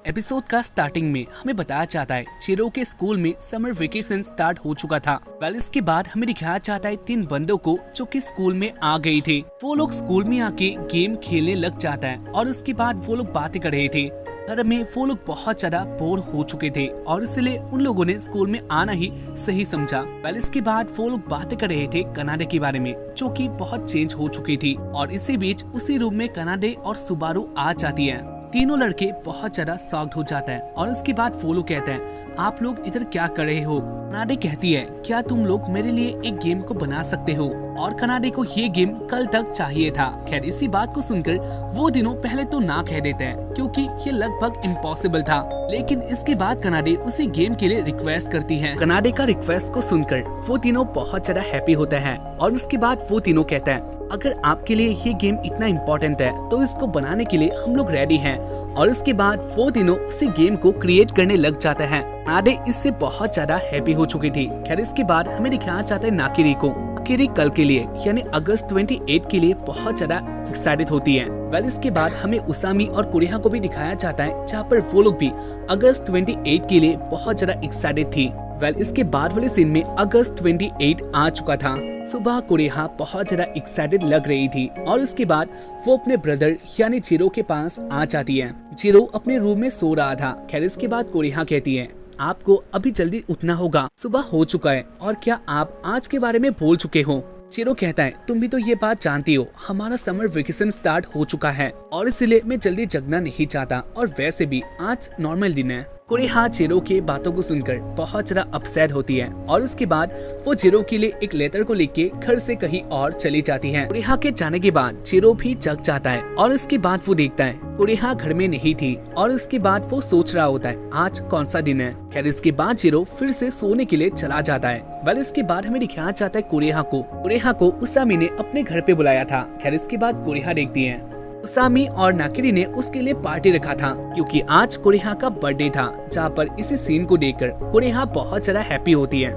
Episode का starting में हमें बताया जाता है चिरो के स्कूल में समर वेकेशन स्टार्ट हो चुका था। इसके बाद हमें दिखाया जाता है 3 बंदों को जो कि स्कूल में आ गए थे। वो लोग स्कूल में आके गेम खेलने लग जाता है और उसके बाद वो लोग बातें कर रहे थे। घर में वो लोग बहुत ज्यादा बोर हो चुके थे और इसलिए उन लोगों ने स्कूल में आना ही सही समझा। इसके बाद वो लोग बातें कर रहे थे कनाडे के बारे में जो कि बहुत चेंज हो चुकी थी और इसी बीच उसी रूम में कनाडे और सुबारू आ जाती है। तीनों लड़के बहुत ज्यादा शॉक्ड हो जाते हैं और इसके बाद वो लोग कहते हैं आप लोग इधर क्या कर रहे हो। कनाडे कहती है क्या तुम लोग मेरे लिए एक गेम को बना सकते हो, और कनाडे को ये गेम कल तक चाहिए था। खैर इसी बात को सुनकर वो दिनों पहले तो ना कह देते हैं क्योंकि ये लगभग इम्पॉसिबल था, लेकिन इसके बाद कनाडे उसी गेम के लिए रिक्वेस्ट करती है। कनाडे का रिक्वेस्ट को सुनकर वो तीनों बहुत ज्यादा हैप्पी होते हैं और उसके बाद वो तीनों कहते हैं अगर आपके लिए ये गेम इतना इम्पोर्टेंट है तो इसको बनाने के लिए हम लोग रेडी हैं। और उसके बाद वो तीनों उसी गेम को क्रिएट करने लग जाते हैं। कनाडे इससे बहुत ज्यादा हैप्पी हो चुकी थी। खैर इसके बाद हमें दिखाया जाता है नाकिरी को। नाकिरी कल के लिए यानी अगस्त 28 के लिए बहुत ज्यादा एक्साइटेड होती है। इसके बाद हमें उसामी और कुरिहा को भी दिखाया जाता है जहाँ पर वो लोग भी अगस्त 28 के लिए बहुत ज्यादा एक्साइटेड थी। इसके बाद वाले सीन में अगस्त 28 आ चुका था। सुबह कुरिहा बहुत ज्यादा एक्साइटेड लग रही थी और उसके बाद वो अपने ब्रदर यानी चिरो के पास आ जाती है। चिरो अपने रूम में सो रहा था। खैर इसके बाद कुरिहा कहती है आपको अभी जल्दी उठना होगा, सुबह हो चुका है और क्या आप आज के बारे में भूल चुके हो। चिरो कहता है तुम भी तो ये बात जानती हो हमारा समर वेकेशन स्टार्ट हो चुका है और इसलिए मैं जल्दी जगना नहीं चाहता और वैसे भी आज नॉर्मल दिन है। कुरिहा चिरो के बातों को सुनकर बहुत ज्यादा अपसेट होती है और उसके बाद वो चिरो के लिए एक लेटर को लिख के घर से कहीं और चली जाती है। कुरिहा के जाने के बाद चिरो भी जग जाता है और उसके बाद वो देखता है कुरिहा घर में नहीं थी और उसके बाद वो सोच रहा होता है आज कौन सा दिन है। खैर इसके बाद चिरो फिर से सोने के लिए चला जाता है। इसके बाद हमें दिखाया जाता है कुरिहा को उसामी ने अपने घर पे बुलाया था। खैर इसके बाद कुरिहा देखती है उसामी और नाकिरी ने उसके लिए पार्टी रखा था क्योंकि आज कुरिहा का बर्थडे था, जहाँ पर इसी सीन को देखकर कुरिहा बहुत ज्यादा हैप्पी होती है।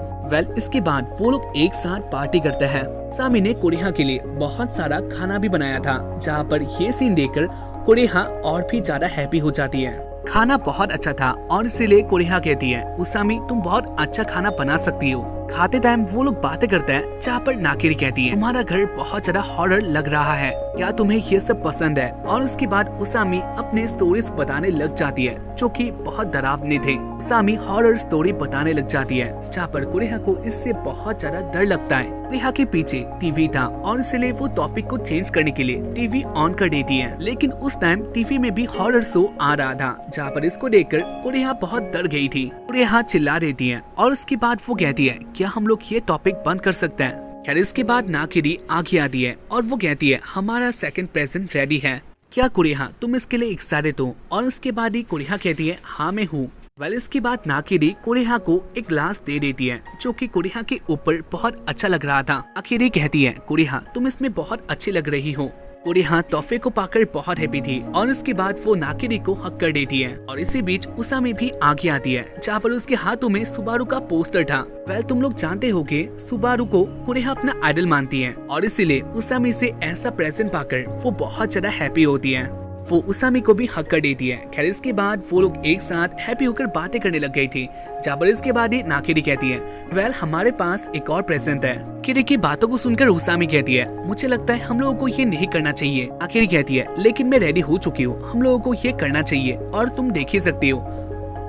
इसके बाद वो लोग एक साथ पार्टी करते हैं। उसामी ने कुरिहा के लिए बहुत सारा खाना भी बनाया था, जहाँ पर ये सीन देखकर कुरिहा और भी ज्यादा हैप्पी हो जाती है। खाना बहुत अच्छा था और इसीलिए कुरिहा कहती है उसामी तुम बहुत अच्छा खाना बना सकती हो। खाते टाइम वो लोग बातें करते हैं जहाँ पर नाकिरी कहती है तुम्हारा घर बहुत ज्यादा हॉरर लग रहा है, क्या तुम्हें ये सब पसंद है। और उसके बाद उसामी अपने स्टोरीज बताने लग जाती है जो कि बहुत डरावने थे। उसामी हॉरर स्टोरी बताने लग जाती है जहाँ पर कुरिहा को इससे बहुत ज्यादा डर लगता है। कुरिहा के पीछे टीवी था और इसलिए वो टॉपिक को चेंज करने के लिए टीवी ऑन कर देती है, लेकिन उस टाइम टीवी में भी हॉरर शो आ रहा था जहाँ पर इसको देखकर कुरिहा बहुत डर गई थी। कुरिहा चिल्ला देती है और उसके बाद वो कहती है क्या हम लोग ये टॉपिक बंद कर सकते हैं। खैर इसके बाद नाकिरी आगे आती है और वो कहती है हमारा सेकंड प्रेजेंट रेडी है, क्या कुरिहा तुम इसके लिए एक्साइटेड हो। और उसके बाद ही कुरिहा कहती है हाँ मैं हूँ। इसके बाद नाकिरी कुरिहा को एक ग्लास दे देती है जो कि कुरिहा के ऊपर बहुत अच्छा लग रहा था। नाकिरी कहती है कुरिहा तुम इसमें बहुत अच्छी लग रही हो। कुरिहा तोहफे को पाकर बहुत हैप्पी थी और उसके बाद वो नाकिरी को हक कर देती है। और इसी बीच उसामी भी आगे आती है जहाँ पर उसके हाथों में सुबारू का पोस्टर था। तुम लोग जानते हो कि सुबारू को कुरिहा अपना आइडल मानती है और इसीलिए उसामी से ऐसा प्रेजेंट पाकर वो बहुत ज्यादा हैप्पी होती है। वो उसामी को भी हक कर देती है। खैर इसके बाद वो लोग एक साथ हैप्पी होकर बातें करने लग गई थी, जहाँ पर इसके बाद ही नाकिरी कहती है हमारे पास एक और प्रेजेंट है। नाकिरी की बातों को सुनकर उसामी कहती है मुझे लगता है हम लोगों को ये नहीं करना चाहिए। नाकिरी कहती है लेकिन मैं रेडी हो चुकी हूँ, हम लोगों को ये करना चाहिए और तुम देख ही सकती हो।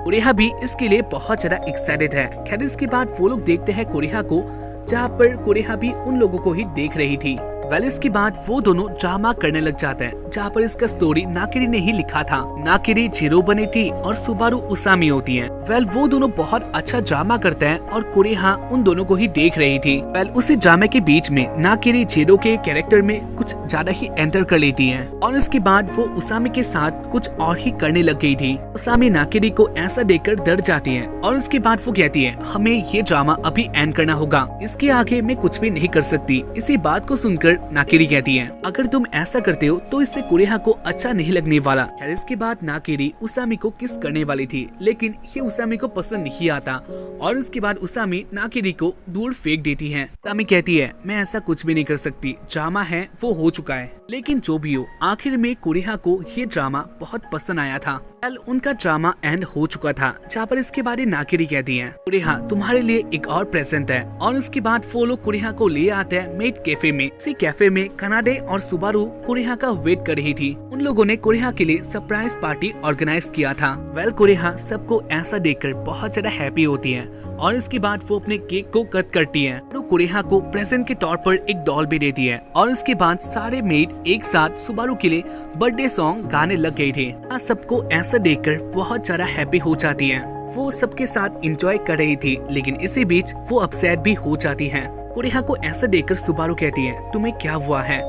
कुरिहा भी इसके लिए बहुत ज्यादा एक्साइटेड है। खैर इसके बाद वो लोग देखते हैं कुरिहा को, जहाँ पर कुरिहा भी उन लोगों को ही देख रही थी। इसके बाद वो दोनों ड्रामा करने लग जाते हैं, जहाँ पर इसका स्टोरी नाकिरी ने ही लिखा था। नाकिरी चिरो बनी थी और सुबारू उसामी होती है। वो दोनों बहुत अच्छा ड्रामा करते हैं और कुरिहा उन दोनों को ही देख रही थी। उसी ड्रामे के बीच में नाकिरी चिरो के कैरेक्टर में कुछ ज्यादा ही एंटर कर लेती है और इसके बाद वो उसामी के साथ कुछ और ही करने लग गई थी। उसामी नाकिरी को ऐसा देखकर डर जाती है और उसके बाद वो कहती है हमें ये ड्रामा अभी एंड करना होगा, इसके आगे मैं कुछ भी नहीं कर सकती। इसी बात को सुनकर नाकिरी कहती है अगर तुम ऐसा करते हो तो इससे कुरिहा को अच्छा नहीं लगने वाला। खैर इसके बाद नाकिरी उसामी को किस करने वाली थी, लेकिन ये उसामी को पसंद नहीं आता और उसके बाद उसामी नाकेरी को दूर फेंक देती है। उसामी कहती है मैं ऐसा कुछ भी नहीं कर सकती, ड्रामा है वो हो चुका है। लेकिन जो भी हो, आखिर में कुरेहा को ये ड्रामा बहुत पसंद आया था। कल उनका ड्रामा एंड हो चुका था, जहाँ पर इसके बारे नाकेरी कहती है कुरेहा तुम्हारे लिए एक और प्रेजेंट है। और उसके बाद वो लोग कुरेहा को ले आते हैं मेड कैफे में। इसी कैफे में कनाडे और सुबारू कुरेहा का वेट कर रही थी। उन लोगों ने कुरेहा के लिए सरप्राइज पार्टी ऑर्गेनाइज किया था। कुरेहा सबको ऐसा देखकर बहुत ज्यादा हैप्पी होती है और इसके बाद वो अपने केक को कट करती है। तो कुरेहा को प्रेजेंट के तौर पर एक डॉल भी देती है और इसके बाद सारे मेड एक साथ सुबारू के लिए बर्थडे सॉन्ग गाने लग गए थे। सबको ऐसा देखकर बहुत ज्यादा हैप्पी हो जाती है। वो सबके साथ एंजॉय कर रही थी, लेकिन इसी बीच वो अपसेट भी हो जाती है। कुरेहा को ऐसा देखकर सुबारू कहती है तुम्हें क्या हुआ है?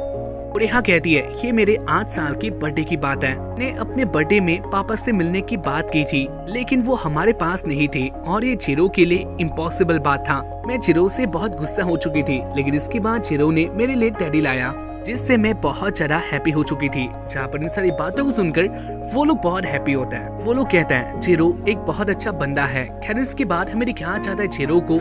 कुरेहा कहती है ये मेरे 8 साल की बर्थडे की बात है। मैंने अपने बर्थडे में पापा से मिलने की बात की थी, लेकिन वो हमारे पास नहीं थे और ये जिरो के लिए इम्पॉसिबल बात था। मैं जिरो से बहुत गुस्सा हो चुकी थी, लेकिन इसके बाद जिरो ने मेरे लिए टेडी लाया, जिससे मैं बहुत ज्यादा हैप्पी हो चुकी थी। जहाँ पर इन सारी बातों को सुनकर वो लोग बहुत हैप्पी होता है। वो लोग कहते हैं जिरो एक बहुत अच्छा बंदा है। खैर इसके बाद हमें दिखाया जाता है जिरो को,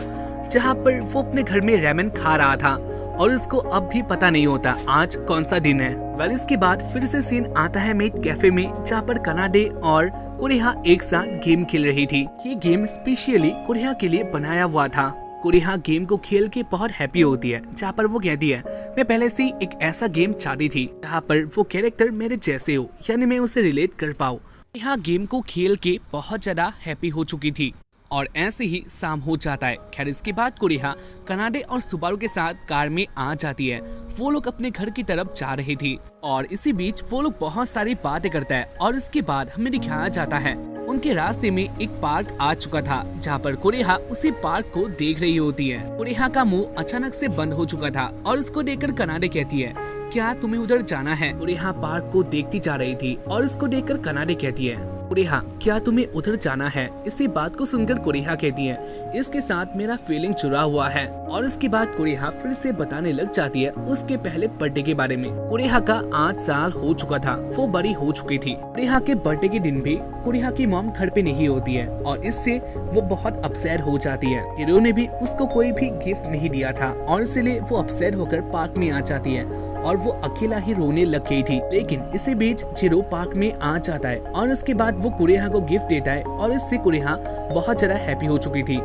जहाँ पर वो अपने घर में रेमन खा रहा था और उसको अब भी पता नहीं होता आज कौन सा दिन है। इसके बाद फिर से सीन आता है मेड कैफे में, जहाँ पर कनाडे और कुरेहा एक साथ गेम खेल रही थी। ये गेम स्पेशली कुरेहा के लिए बनाया हुआ था। कुरेहा गेम को खेल के बहुत हैप्पी होती है, जहाँ पर वो कहती है मैं पहले से ही एक ऐसा गेम चाहती थी जहाँ पर वो कैरेक्टर मेरे जैसे हो, यानी मैं उसे रिलेट कर पाऊँ। कुरेहा गेम को खेल के बहुत ज्यादा हैप्पी हो चुकी थी और ऐसे ही शाम हो जाता है। खैर इसके बाद कुरेहा कनाडे और सुबारू के साथ कार में आ जाती है। वो लोग अपने घर की तरफ जा रही थी और इसी बीच वो लोग बहुत सारी बातें करता है और इसके बाद हमें दिखाया जाता है उनके रास्ते में एक पार्क आ चुका था, जहाँ पर कुरेहा उसी पार्क को देख रही होती है। कुरेहा का मुंह अचानक से बंद हो चुका था और उसको देखकर कनाडे कहती है क्या तुम्हें उधर जाना है? कुरेहा पार्क को देखती जा रही थी और इसको देखकर कनाडे कहती है कुरेहा क्या तुम्हें उधर जाना है? इसी बात को सुनकर कुरेहा कहती है इसके साथ मेरा फीलिंग जुड़ा हुआ है। और इसके बाद कुरेहा फिर से बताने लग जाती है उसके पहले बर्थडे के बारे में। कुरेहा का 8 साल हो चुका था, वो बड़ी हो चुकी थी। कुरेहा के बर्थडे के दिन भी कुरेहा की मॉम घर पे नहीं होती है और इससे वो बहुत अपसेट हो जाती है। जिरो ने भी उसको कोई भी गिफ्ट नहीं दिया था और इसलिए वो अपसेट होकर पार्क में आ जाती है और वो अकेला ही रोने लग गई थी। लेकिन इसी बीच जिरो पार्क में आ जाता है और इसके बाद वो कुरेहा को गिफ्ट देता है और इससे कुरेहा बहुत ज्यादा हैप्पी हो चुकी थी।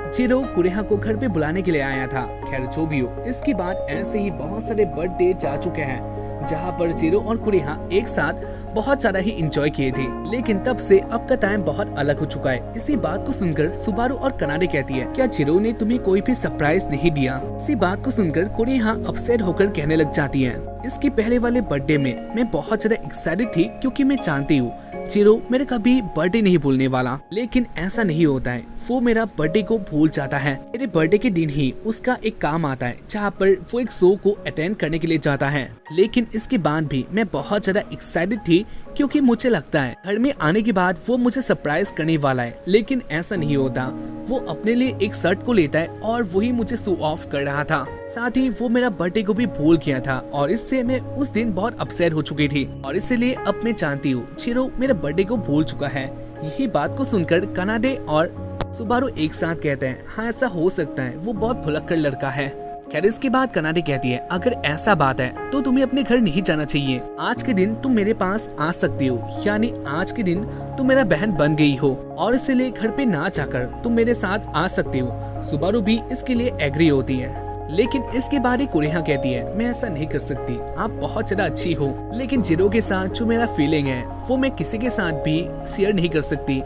जिरो कुरेहा को घर पे बुलाने के लिए आया था। खैर जो भी हो, इसके बाद ऐसे ही बहुत सारे बर्थडे जा चुके हैं, जहाँ पर जिरो और कुरेहा एक साथ बहुत ज्यादा ही एंजॉय किए थे। लेकिन तब से अब का टाइम बहुत अलग हो चुका है। इसी बात को सुनकर सुबारू और कनाडे कहती है क्या जिरो ने तुम्हें कोई भी सरप्राइज नहीं दिया? इसी बात को सुनकर कुरेहा अपसेट होकर कहने लग जाती है इसके पहले वाले बर्थडे में मैं बहुत ज्यादा एक्साइटेड थी, क्योंकि मैं जानती हूँ जिरो मेरे कभी बर्थडे नहीं भूलने वाला। लेकिन ऐसा नहीं होता है, वो मेरा बर्थडे को भूल जाता है। मेरे बर्थडे के दिन ही उसका एक काम आता है, जहाँ पर वो एक शो को अटेंड करने के लिए जाता है। लेकिन इसके बाद भी मैं बहुत ज्यादा एक्साइटेड थी, क्योंकि मुझे लगता है घर में आने के बाद वो मुझे सरप्राइज करने वाला है। लेकिन ऐसा नहीं होता, वो अपने लिए एक शर्ट को लेता है और वही मुझे शो ऑफ कर रहा था। साथ ही वो मेरा बर्थडे को भी भूल गया था और इससे मैं उस दिन बहुत अपसेट हो चुकी थी और इसलिए अब मैं जानती हूँ जिरो मेरे बर्थडे को भूल चुका है। यही बात को सुनकर कनाडे और सुबारू एक साथ कहते हैं हाँ ऐसा हो सकता है, वो बहुत भुलक्कड़ लड़का है। खैर इसके बाद कनाडे कहती है अगर ऐसा बात है तो तुम्हें अपने घर नहीं जाना चाहिए। आज के दिन तुम मेरे पास आ सकती हो, यानी आज के दिन तुम मेरा बहन बन गई हो और इसलिए घर पे ना जाकर तुम मेरे साथ आ सकती हो। सुबारू भी इसके लिए एग्री होती है। लेकिन इसके बाद कुरेहा कहती है मैं ऐसा नहीं कर सकती, आप बहुत ज्यादा अच्छी हो, लेकिन जिरो के साथ जो मेरा फीलिंग है वो मैं किसी के साथ भी शेयर नहीं कर सकती।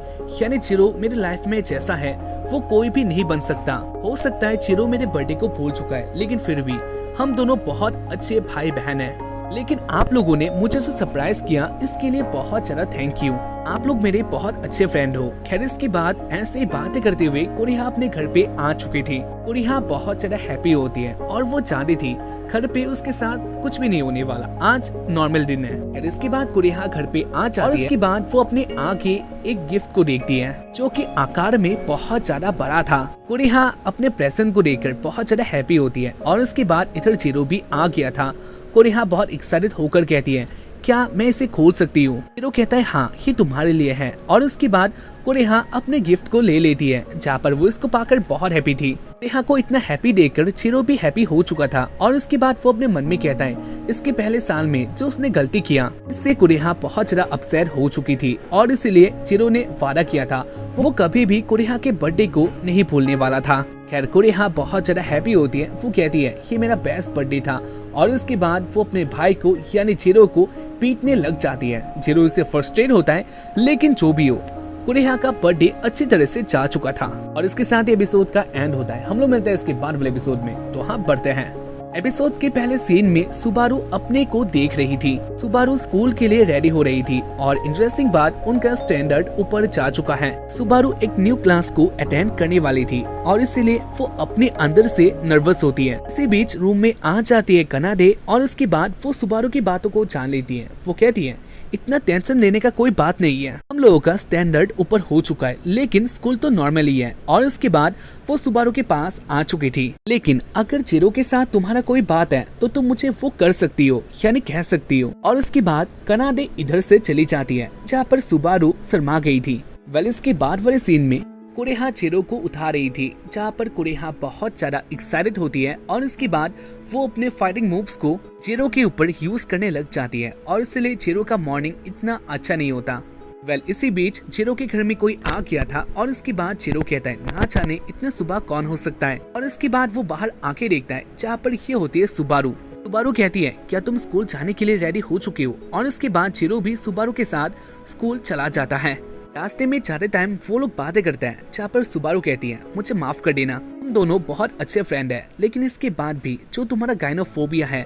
यानी जिरो मेरी लाइफ में जैसा है वो कोई भी नहीं बन सकता। हो सकता है जिरो मेरे बर्थडे को भूल चुका है, लेकिन फिर भी हम दोनों बहुत अच्छे भाई बहन हैं। लेकिन आप लोगों ने मुझे जो सरप्राइज किया इसके लिए बहुत ज्यादा थैंक यू। आप लोग मेरे बहुत अच्छे फ्रेंड हो। खैर इसके बाद ऐसे ही बातें करते हुए कुरेहा अपने घर पे आ चुकी थी। कुरेहा बहुत ज्यादा हैप्पी होती है और वो जानती थी घर पे उसके साथ कुछ भी नहीं होने वाला, आज नॉर्मल दिन है। खैर इसके बाद कुरेहा घर पे आ जाती है और इसके बाद वो अपने आगे एक गिफ्ट को देखती है जो कि आकार में बहुत ज्यादा बड़ा था। कुरेहा अपने प्रेजेंट को देखकर बहुत ज्यादा हैप्पी होती है और उसके बाद इधर जिरो भी आ गया था। कुरेहा बहुत एक्साइटेड होकर कहती है क्या मैं इसे खोल सकती हूँ? चिरो कहता है हाँ, ये तुम्हारे लिए है। और उसके बाद कुरेहा अपने गिफ्ट को ले लेती है, जहाँ पर वो इसको पाकर बहुत हैप्पी थी। कुरेहा को इतना हैप्पी देखकर चिरो भी हैप्पी हो चुका था। और उसके बाद वो अपने मन में कहता है इसके पहले साल में जो उसने गलती किया, इससे कुरेहा बहुत ज्यादा अपसेट हो चुकी थी। और इसलिए चिरो ने वादा किया था वो कभी भी कुरेहा के बर्थडे को नहीं भूलने वाला था। खैर कुरेहा बहुत ज्यादा हैप्पी होती है। वो कहती है ये मेरा बेस्ट बर्थडे था। और उसके बाद वो अपने भाई को यानी चिरो को पीटने लग जाती है। चिरो इससे फ्रस्ट्रेट होता है, लेकिन जो भी हो कुरेहा का बर्थडे अच्छी तरह से जा चुका था। और इसके साथ एपिसोड का एंड होता है। हम लोग मिलते हैं इसके बाद वाले एपिसोड में। तो हाँ बढ़ते हैं। एपिसोड के पहले सीन में सुबारू अपने को देख रही थी। सुबारू स्कूल के लिए रेडी हो रही थी और इंटरेस्टिंग बात उनका स्टैंडर्ड ऊपर जा चुका है। सुबारू एक न्यू क्लास को अटेंड करने वाली थी और इसीलिए वो अपने अंदर से नर्वस होती है। इसी बीच रूम में आ जाती है कनाडे और उसके बाद वो सुबारू की बातों को जान लेती है। वो कहती है इतना टेंशन लेने का कोई बात नहीं है, हम लोगों का स्टैंडर्ड ऊपर हो चुका है, लेकिन स्कूल तो नॉर्मल ही है। और उसके बाद वो सुबारू के पास आ चुकी थी। लेकिन अगर चिरो के साथ तुम्हारा कोई बात है तो तुम मुझे वो कर सकती हो, यानी कह सकती हो। और उसके बाद कनाडे इधर से चली जाती है, जहाँ पर सुबारू शर्मा गई थी। वेल इसके बाद वाले सीन में कुरेहा चिरो को उठा रही थी, जहाँ पर कुरेहा बहुत ज्यादा एक्साइटेड होती है। और इसके बाद वो अपने फाइटिंग मूव्स को चिरो के ऊपर यूज करने लग जाती है और इसलिए चिरो का मॉर्निंग इतना अच्छा नहीं होता। वेल इसी बीच चिरो के घर में कोई आ गया था और इसके बाद चिरो कहता है ना जाने इतना सुबह कौन हो सकता है। और इसके बाद वो बाहर आके देखता है, जहाँ पर ये होती है सुबारू। सुबारू कहती है क्या तुम स्कूल जाने के लिए रेडी हो चुके हो? और इसके बाद चिरो भी सुबारू के साथ स्कूल चला जाता है। रास्ते में जाते टाइम वो लोग बातें करते हैं, जहाँ पर सुबारू कहती है मुझे माफ कर देना, हम दोनों बहुत अच्छे फ्रेंड हैं, लेकिन इसके बाद भी जो तुम्हारा गाइनोफोबिया है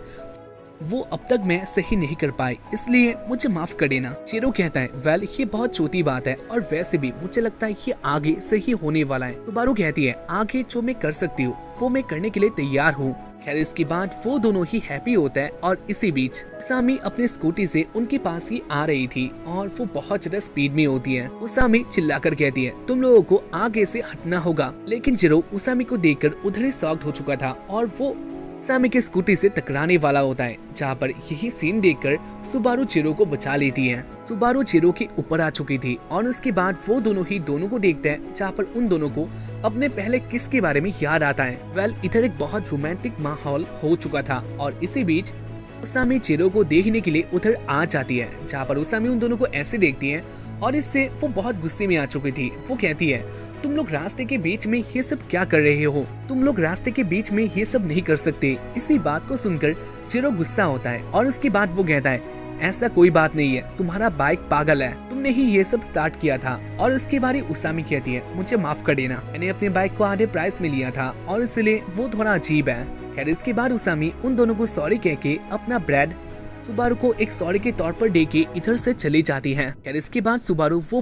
वो अब तक मैं सही नहीं कर पाई, इसलिए मुझे माफ कर देना। चिरो कहता है वेल ये बहुत छोटी बात है और वैसे भी मुझे लगता है ये आगे सही होने वाला है। सुबारू कहती है आगे जो मैं कर सकती हूँ वो मैं करने के लिए तैयार हूँ। खैर इसके बाद वो दोनों ही हैप्पी होता है। और इसी बीच उसामी अपने स्कूटी से उनके पास ही आ रही थी और वो बहुत ज्यादा स्पीड में होती है। उसामी चिल्लाकर कहती है तुम लोगों को आगे से हटना होगा, लेकिन चिरो उसामी को देखकर उधर ही शॉक्ड हो चुका था और वो उसामी की स्कूटी से टकराने वाला होता है, जहाँ पर यही सीन देखकर सुबारू चिरो को बचा लेती है। सुबारू चिरो के ऊपर आ चुकी थी और उसके बाद वो दोनों ही दोनों को देखते हैं, जहाँ पर उन दोनों को अपने पहले किस के बारे में याद आता है। वेल इधर एक बहुत रोमांटिक माहौल हो चुका था और इसी बीच उसामी चिरो को देखने के लिए उधर आ जाती है, जहाँ पर उसामी उन दोनों को ऐसे देखती है और इससे वो बहुत गुस्से में आ चुकी थी। वो कहती है तुम लोग रास्ते के बीच में ये सब क्या कर रहे हो? तुम लोग रास्ते के बीच में ये सब नहीं कर सकते। इसी बात को सुनकर चिरो गुस्सा होता है और उसके बाद वो कहता है ऐसा कोई बात नहीं है, तुम्हारा बाइक पागल है, तुमने ही ये सब स्टार्ट किया था। और इसके बारे उसामी कहती है मुझे माफ कर देना, मैंने अपने बाइक को आधे प्राइस में लिया था और इसलिए वो थोड़ा अजीब है। खैर इसके बाद उसामी उन दोनों को सॉरी कह के अपना ब्रेड सुबारू को एक सॉरी के तौर पर देके इधर से चली जाती है। खैर इसके बाद सुबारू वो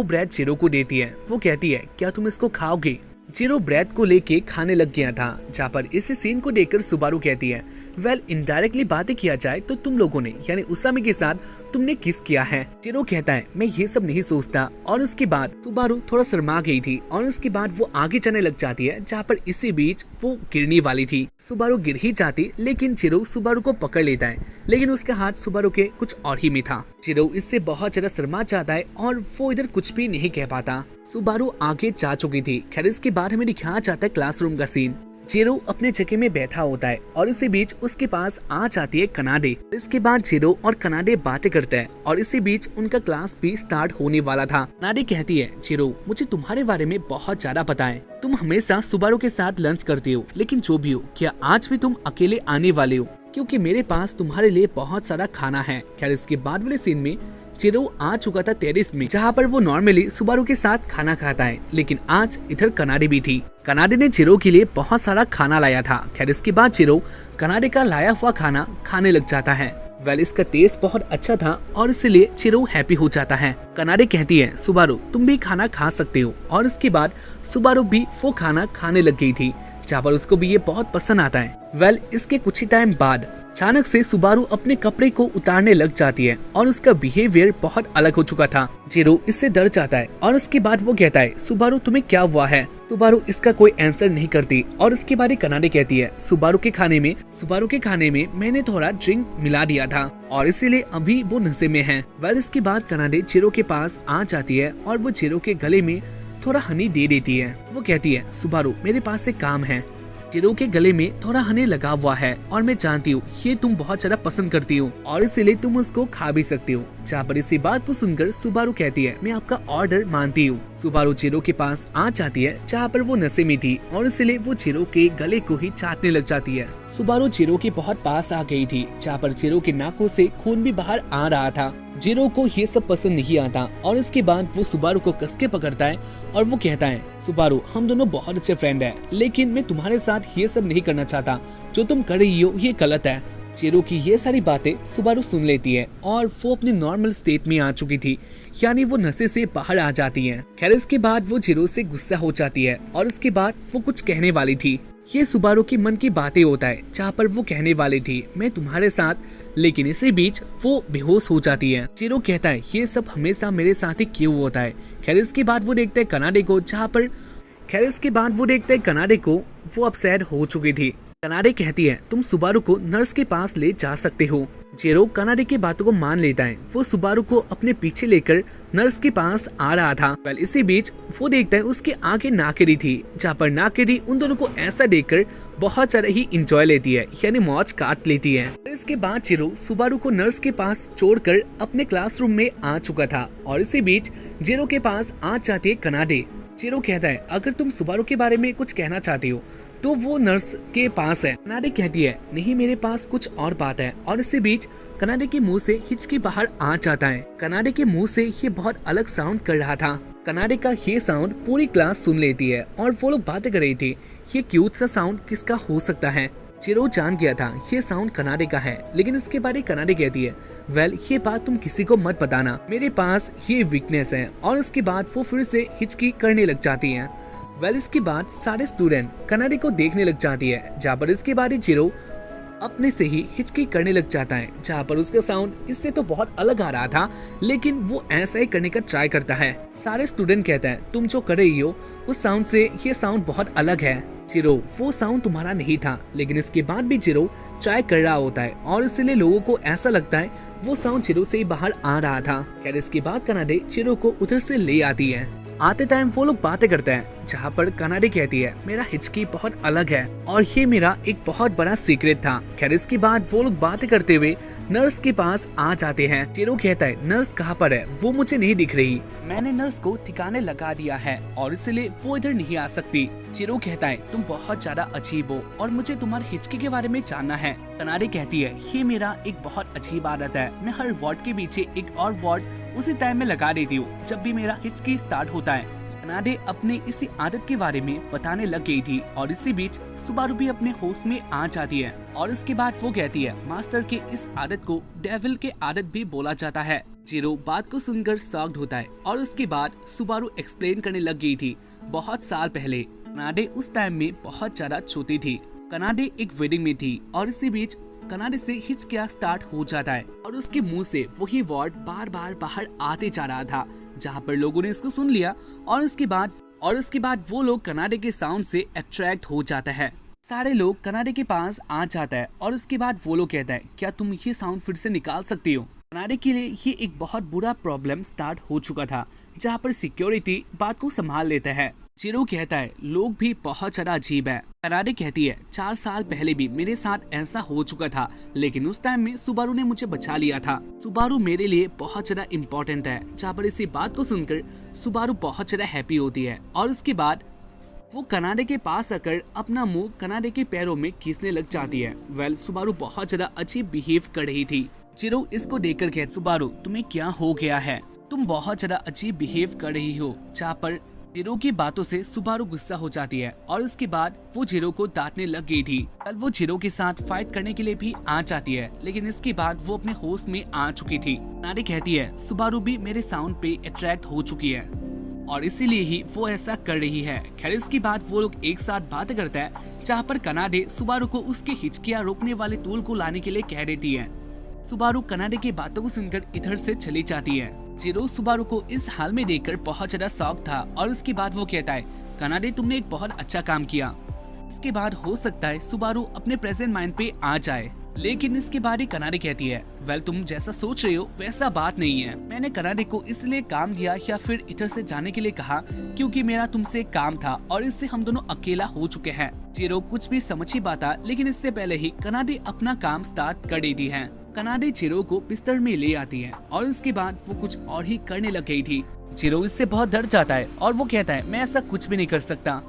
ब्रेड चिरो को देती है। वो कहती है क्या तुम इसको खाओगे? चिरो ब्रेड को लेके खाने लग गया था, जहाँ पर इस सीन को देखकर सुबारू कहती है वेल इनडायरेक्टली बातें किया जाए तो तुम लोगों ने यानी उसामी के साथ तुमने किस किया है? चिरो कहता है मैं ये सब नहीं सोचता। और उसके बाद सुबारू थोड़ा शर्मा गई थी और उसके बाद वो आगे चलने लग जाती है, जहाँ पर इसी बीच वो गिरने वाली थी। सुबारू गिर ही जाती, लेकिन चिरो सुबारू को पकड़ लेता है, लेकिन उसका हाथ सुबारू के कुछ और ही में था। चिरो इससे बहुत ज्यादा शर्मा जाता है और वो इधर कुछ भी नहीं कह पाता। सुबारू आगे जा चुकी थी। खैर इसके बाद हमें दिखाया जाता है क्लासरूम का सीन। चिरो अपने जगह में बैठा होता है और इसी बीच उसके पास आ जाती है कनाडे। इसके बाद चिरो और कनाडे बातें करते हैं और इसी बीच उनका क्लास भी स्टार्ट होने वाला था। कनाडे कहती है चिरो मुझे तुम्हारे बारे में बहुत ज्यादा पता है, तुम हमेशा सुबारू के साथ लंच करते हो, लेकिन जो भी हो क्या आज भी तुम अकेले आने वाले हो? क्योंकि मेरे पास तुम्हारे लिए बहुत सारा खाना है। खैर इसके बाद वाले सीन में चिरो आ चुका था टेरेस में, जहाँ पर वो नॉर्मली सुबारू के साथ खाना खाता है, लेकिन आज इधर कनाडे भी थी। कनाडे ने चिरो के लिए बहुत सारा खाना लाया था। खैर इसके बाद चिरो कनाडे का लाया हुआ खाना खाने लग जाता है। वेल इसका टेस्ट बहुत अच्छा था और इसलिए चिरो हैप्पी हो जाता है। कनाडे कहती है सुबारू तुम भी खाना खा सकते हो। और इसके बाद सुबारू भी वो खाना खाने लग गई थी, जहाँ पर उसको भी ये बहुत पसंद आता है। वेल इसके कुछ ही टाइम बाद अचानक से सुबारू अपने कपड़े को उतारने लग जाती है और उसका बिहेवियर बहुत अलग हो चुका था। जीरो इससे डर जाता है और उसके बाद वो कहता है, सुबारू तुम्हें क्या हुआ है? सुबारू इसका कोई आंसर नहीं करती और इसके बारे कनाडे कहती है, सुबारू के खाने में मैंने थोड़ा ड्रिंक मिला दिया था और इसीलिए अभी वो नशे में है। वेल इसके बाद कनाडे जीरो के पास आ जाती है और वो जीरो के गले में थोड़ा हनी दे देती है। वो कहती है, सुबारू मेरे पास एक काम है। जीरो के गले में थोड़ा हनी लगा हुआ है और मैं जानती हूँ ये तुम बहुत ज्यादा पसंद करती हो और इसीलिए तुम उसको खा भी सकती हो। जहाँ पर इसी बात को सुनकर सुबारू कहती है, मैं आपका ऑर्डर मानती हूँ। सुबारू जीरो के पास आ जाती है जहाँ पर वो नशे में थी और इसलिए वो जीरो के गले को ही चाटने लग जाती है। सुबारू जीरो के बहुत पास आ गई थी जहाँ पर जीरो के नाकों से खून भी बाहर आ रहा था। जीरो को ये सब पसंद नहीं आता और इसके बाद वो सुबारू को कस के पकड़ता है और वो कहता है, सुबारू हम दोनों बहुत अच्छे फ्रेंड हैं, लेकिन मैं तुम्हारे साथ ये सब नहीं करना चाहता। जो तुम कर रही हो ये गलत है। जीरो की ये सारी बातें सुबारू सुन लेती है और वो अपने नॉर्मल स्टेट में आ चुकी थी, यानी वो नशे से बाहर आ जाती है। खैर इसके बाद वो जीरो से गुस्सा हो जाती है और इसके बाद वो कुछ कहने वाली थी। ये सुबारू की मन की बातें होता है जहाँ पर वो कहने वाली थी, मैं तुम्हारे साथ, लेकिन इसी बीच वो बेहोश हो जाती है। जीरो कहता है, ये सब हमेशा मेरे साथ ही क्यों होता है? खैर इसके बाद वो देखते हैं कनाडे को वो अपसेट हो चुकी थी। कनाडे कहती है, तुम सुबारू को नर्स के पास ले जा सकते हो। जीरो कनाडे की बातों को मान लेता है। वो सुबारू को अपने पीछे लेकर नर्स के पास आ रहा था। वेल इसी बीच वो देखता है उसके आगे नाकेरी थी, जहाँ पर नाकेरी उन दोनों को ऐसा देखकर बहुत सारा ही इंजॉय लेती है, यानी मौज काट लेती है। इसके बाद जीरो सुबारू को नर्स के पास छोड़कर अपने क्लासरूम में आ चुका था और इसी बीच जीरो के पास आ जाती है कनाडे। जीरो कहता है, अगर तुम सुबारू के बारे में कुछ कहना चाहती हो तो वो नर्स के पास है। कनाडे कहती है, नहीं मेरे पास कुछ और बात है। और इसी बीच कनाडे के मुंह से हिचकी बाहर आ जाता है। कनाडे के मुंह से ये बहुत अलग साउंड कर रहा था। कनाडे का ये साउंड पूरी क्लास सुन लेती है और वो लोग बातें कर रही थी, ये क्यूट सा साउंड किसका हो सकता है? जीरो जान गया था ये साउंड कनाडे का है, लेकिन इसके बारे कनाडे कहती है, वेल ये बात तुम किसी को मत बताना, मेरे पास ये वीकनेस है। और इसके बाद वो फिर से हिचकी करने लग जाती है। वेल इसके बाद सारे स्टूडेंट कनाडे को देखने लग जाती है, जहाँ पर इसके बाद जीरो अपने से ही हिचकी करने लग जाता है, जहाँ पर उसका साउंड इससे तो बहुत अलग आ रहा था, लेकिन वो ऐसा ही करने का ट्राई करता है। सारे स्टूडेंट कहते हैं, तुम जो कर रही हो उस साउंड से ये साउंड बहुत अलग है। जीरो वो साउंड तुम्हारा नहीं था, लेकिन इसके बाद भी जीरो ट्राई कर रहा होता है और इसलिए लोगों को ऐसा लगता है वो साउंड जीरो से ही बाहर आ रहा था। खैर इसके बाद कनाडे जीरो को उधर से ले आती है। आते टाइम वो लोग बातें करते हैं, जहाँ पर कनाडे कहती है, मेरा हिचकी बहुत अलग है और ये मेरा एक बहुत बड़ा सीक्रेट था। खैर इसके बाद वो लोग बातें करते हुए नर्स के पास आ जाते हैं। जीरो कहता है, नर्स कहाँ पर है? वो मुझे नहीं दिख रही। मैंने नर्स को ठिकाने लगा दिया है और इसलिए वो इधर नहीं आ सकती। जीरो कहता है, तुम बहुत ज्यादा अजीब हो और मुझे तुम्हारे हिचकी के बारे में जानना है। कनाडे कहती है, ये मेरा एक बहुत अजीब आदत है, मैं हर वार्ड के पीछे एक और वार्ड उसी टाइम में लगा देती हूँ जब भी मेरा हिचकी स्टार्ट होता है। कनाडे अपने इसी आदत के बारे में बताने लग गई थी और इसी बीच सुबारू भी अपने होश में आ जाती है और इसके बाद वो कहती है, मास्टर के इस आदत को डेविल के आदत भी बोला जाता है। जीरो बात को सुनकर शॉक्ड होता है और उसके बाद सुबारू एक्सप्लेन करने लग गई थी, बहुत साल पहले कनाडे उस टाइम में बहुत ज्यादा छोटी थी। कनाडे एक वेडिंग में थी और इसी बीच कनाडे से हिचकिया स्टार्ट हो जाता है और उसके मुंह से वही वर्ड बार बार बाहर आते जा रहा था, जहाँ पर लोगों ने इसको सुन लिया और इसके बाद वो लोग कनाडे के साउंड से अट्रैक्ट हो जाता है। सारे लोग कनाडे के पास आ जाता है और उसके बाद वो लोग कहता है, क्या तुम ये साउंड फिर से निकाल सकती हो? कनाडे के लिए ये एक बहुत बुरा प्रॉब्लम स्टार्ट हो चुका था, जहाँ पर सिक्योरिटी बात को संभाल लेता है। जीरो कहता है, लोग भी बहुत ज्यादा अजीब है। कनाडे कहती है, 4 साल पहले भी मेरे साथ ऐसा हो चुका था, लेकिन उस टाइम में सुबारू ने मुझे बचा लिया था। सुबारू मेरे लिए बहुत ज्यादा इम्पोर्टेंट है। जहाँ पर इसी बात को सुनकर सुबारू बहुत ज्यादा हैप्पी होती है और उसके बाद वो कनाडे के पास आकर अपना मुंह कनाडे के पैरों में खींचने लग जाती है। वेल सुबारू बहुत ज्यादा अजीब बिहेव कर रही थी। जीरो इसको देखकर कहता, सुबारू तुम्हें क्या हो गया है? तुम बहुत ज्यादा अजीब बिहेव कर रही हो। जहाँ पर जीरो की बातों से सुबारू गुस्सा हो जाती है और उसके बाद वो जीरो को डांटने लग गई थी। कल वो जीरो के साथ फाइट करने के लिए भी आ जाती है, लेकिन इसके बाद वो अपने होश में आ चुकी थी। नारी कहती है, सुबारू भी मेरे साउंड पे अट्रैक्ट हो चुकी है। और इसीलिए ही वो ऐसा कर रही है। खैर इसके बाद वो लोग एक साथ बात करते हैं, जहाँ पर कनाडे सुबारू को उसके हिचकियाँ रोकने वाले टूल को लाने के लिए कह देती है। सुबारू कनाडे की बातों को सुनकर इधर से चली जाती है। जीरो सुबारू को इस हाल में देखकर बहुत ज्यादा शौक था और उसके बाद वो कहता है, कनाडे तुमने एक बहुत अच्छा काम किया। इसके बाद हो सकता है सुबारू अपने प्रेजेंट माइंड पे आ जाए, लेकिन इसके बाद ही कनाडे कहती है, वेल तुम जैसा सोच रहे हो वैसा बात नहीं है। मैंने कनाडे को इसलिए काम दिया या फिर इधर से जाने के लिए कहा क्योंकि मेरा तुमसे काम था और इससे हम दोनों अकेला हो चुके हैं। जीरो कुछ भी समझ ही पाता, लेकिन इससे पहले ही कनाडे अपना काम स्टार्ट कर देती है। कनाडे जीरो को बिस्तर में ले आती है और इसके बाद वो कुछ और ही करने लग गई थी। जीरो इससे बहुत डर जाता है और वो कहता है, मैं ऐसा कुछ भी नहीं कर सकता।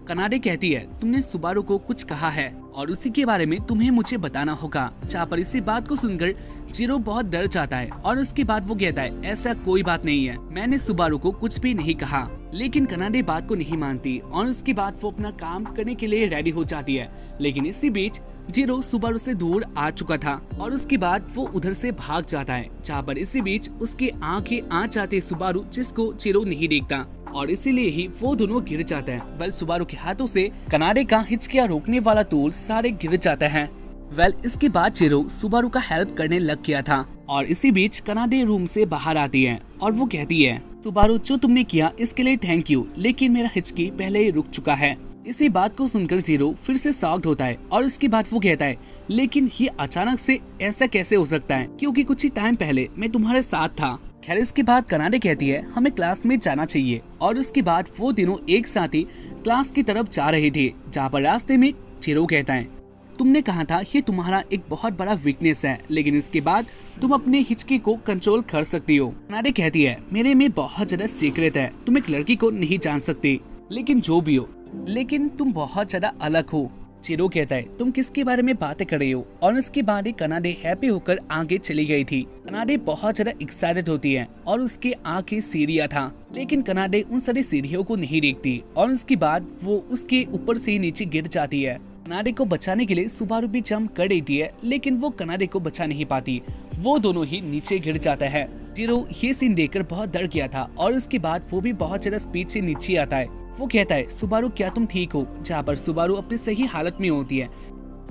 कनाडे कहती है तुमने सुबारू को कुछ कहा है और उसी के बारे में तुम्हें मुझे बताना होगा। जहाँ पर इसी बात को सुनकर जीरो बहुत डर जाता है और उसके बाद वो कहता है, ऐसा कोई बात नहीं है, मैंने सुबारू को कुछ भी नहीं कहा। लेकिन कनाडे बात को नहीं मानती और उसके बाद वो अपना काम करने के लिए रेडी हो जाती है। लेकिन इसी बीच जीरो सुबारू से दूर आ चुका था और उसके बाद वो उधर से भाग जाता है। जहाँ पर इसी बीच उसके आंखें आ जाते सुबारू, जिसको जीरो नहीं देखता और इसीलिए ही वो दोनों गिर जाते हैं। वेल सुबारू के हाथों से कनाडे का हिचकियाँ रोकने वाला टूल सारे गिर जाते हैं। वेल इसके बाद जीरो सुबारू का हेल्प करने लग गया था और इसी बीच कनाडे रूम से बाहर आती है और वो कहती है, सुबारू जो तुमने किया इसके लिए थैंक यू, लेकिन मेरा हिचकी पहले ही रुक चुका है। इसी बात को सुनकर जीरो फिर से शॉक्ड होता है और इसके बाद वो कहता है, लेकिन ये अचानक से ऐसा कैसे हो सकता है, क्योंकि कुछ ही टाइम पहले मैं तुम्हारे साथ था। खैर इसके बाद कनाडे कहती है, हमें क्लास में जाना चाहिए और उसके बाद वो तीनों एक साथ ही क्लास की तरफ जा रहे थे। जहाँ पर रास्ते में जीरो कहता है, तुमने कहा था ये तुम्हारा एक बहुत बड़ा वीकनेस है, लेकिन इसके बाद तुम अपने हिचकी को कंट्रोल कर सकती हो। कनाडे कहती है, मेरे में बहुत ज्यादा सीक्रेट है, तुम एक लड़की को नहीं जान सकती, लेकिन जो भी हो, लेकिन तुम बहुत ज्यादा अलग हो। जीरो कहता है, तुम किसके बारे में बातें कर रही हो? और इसके बाद ही कनाडे हैप्पी होकर आगे चली गई थी। कनाडे बहुत ज्यादा एक्साइटेड होती है और उसके आगे सीढ़ियाँ था, लेकिन कनाडे उन सारी सीढ़ियों को नहीं देखती और उसके बाद वो उसके ऊपर से नीचे गिर जाती है। कनाडे को बचाने के लिए सुबारू भी जंप कर देती है, लेकिन वो कनाडे को बचा नहीं पाती, वो दोनों ही नीचे गिर जाता है। जीरो ये सीन देखकर बहुत डर गया था और उसके बाद वो भी बहुत ज्यादा स्पीड से नीचे आता है। वो कहता है, सुबारू क्या तुम ठीक हो? जहाँ पर सुबारू अपनी सही हालत में होती है।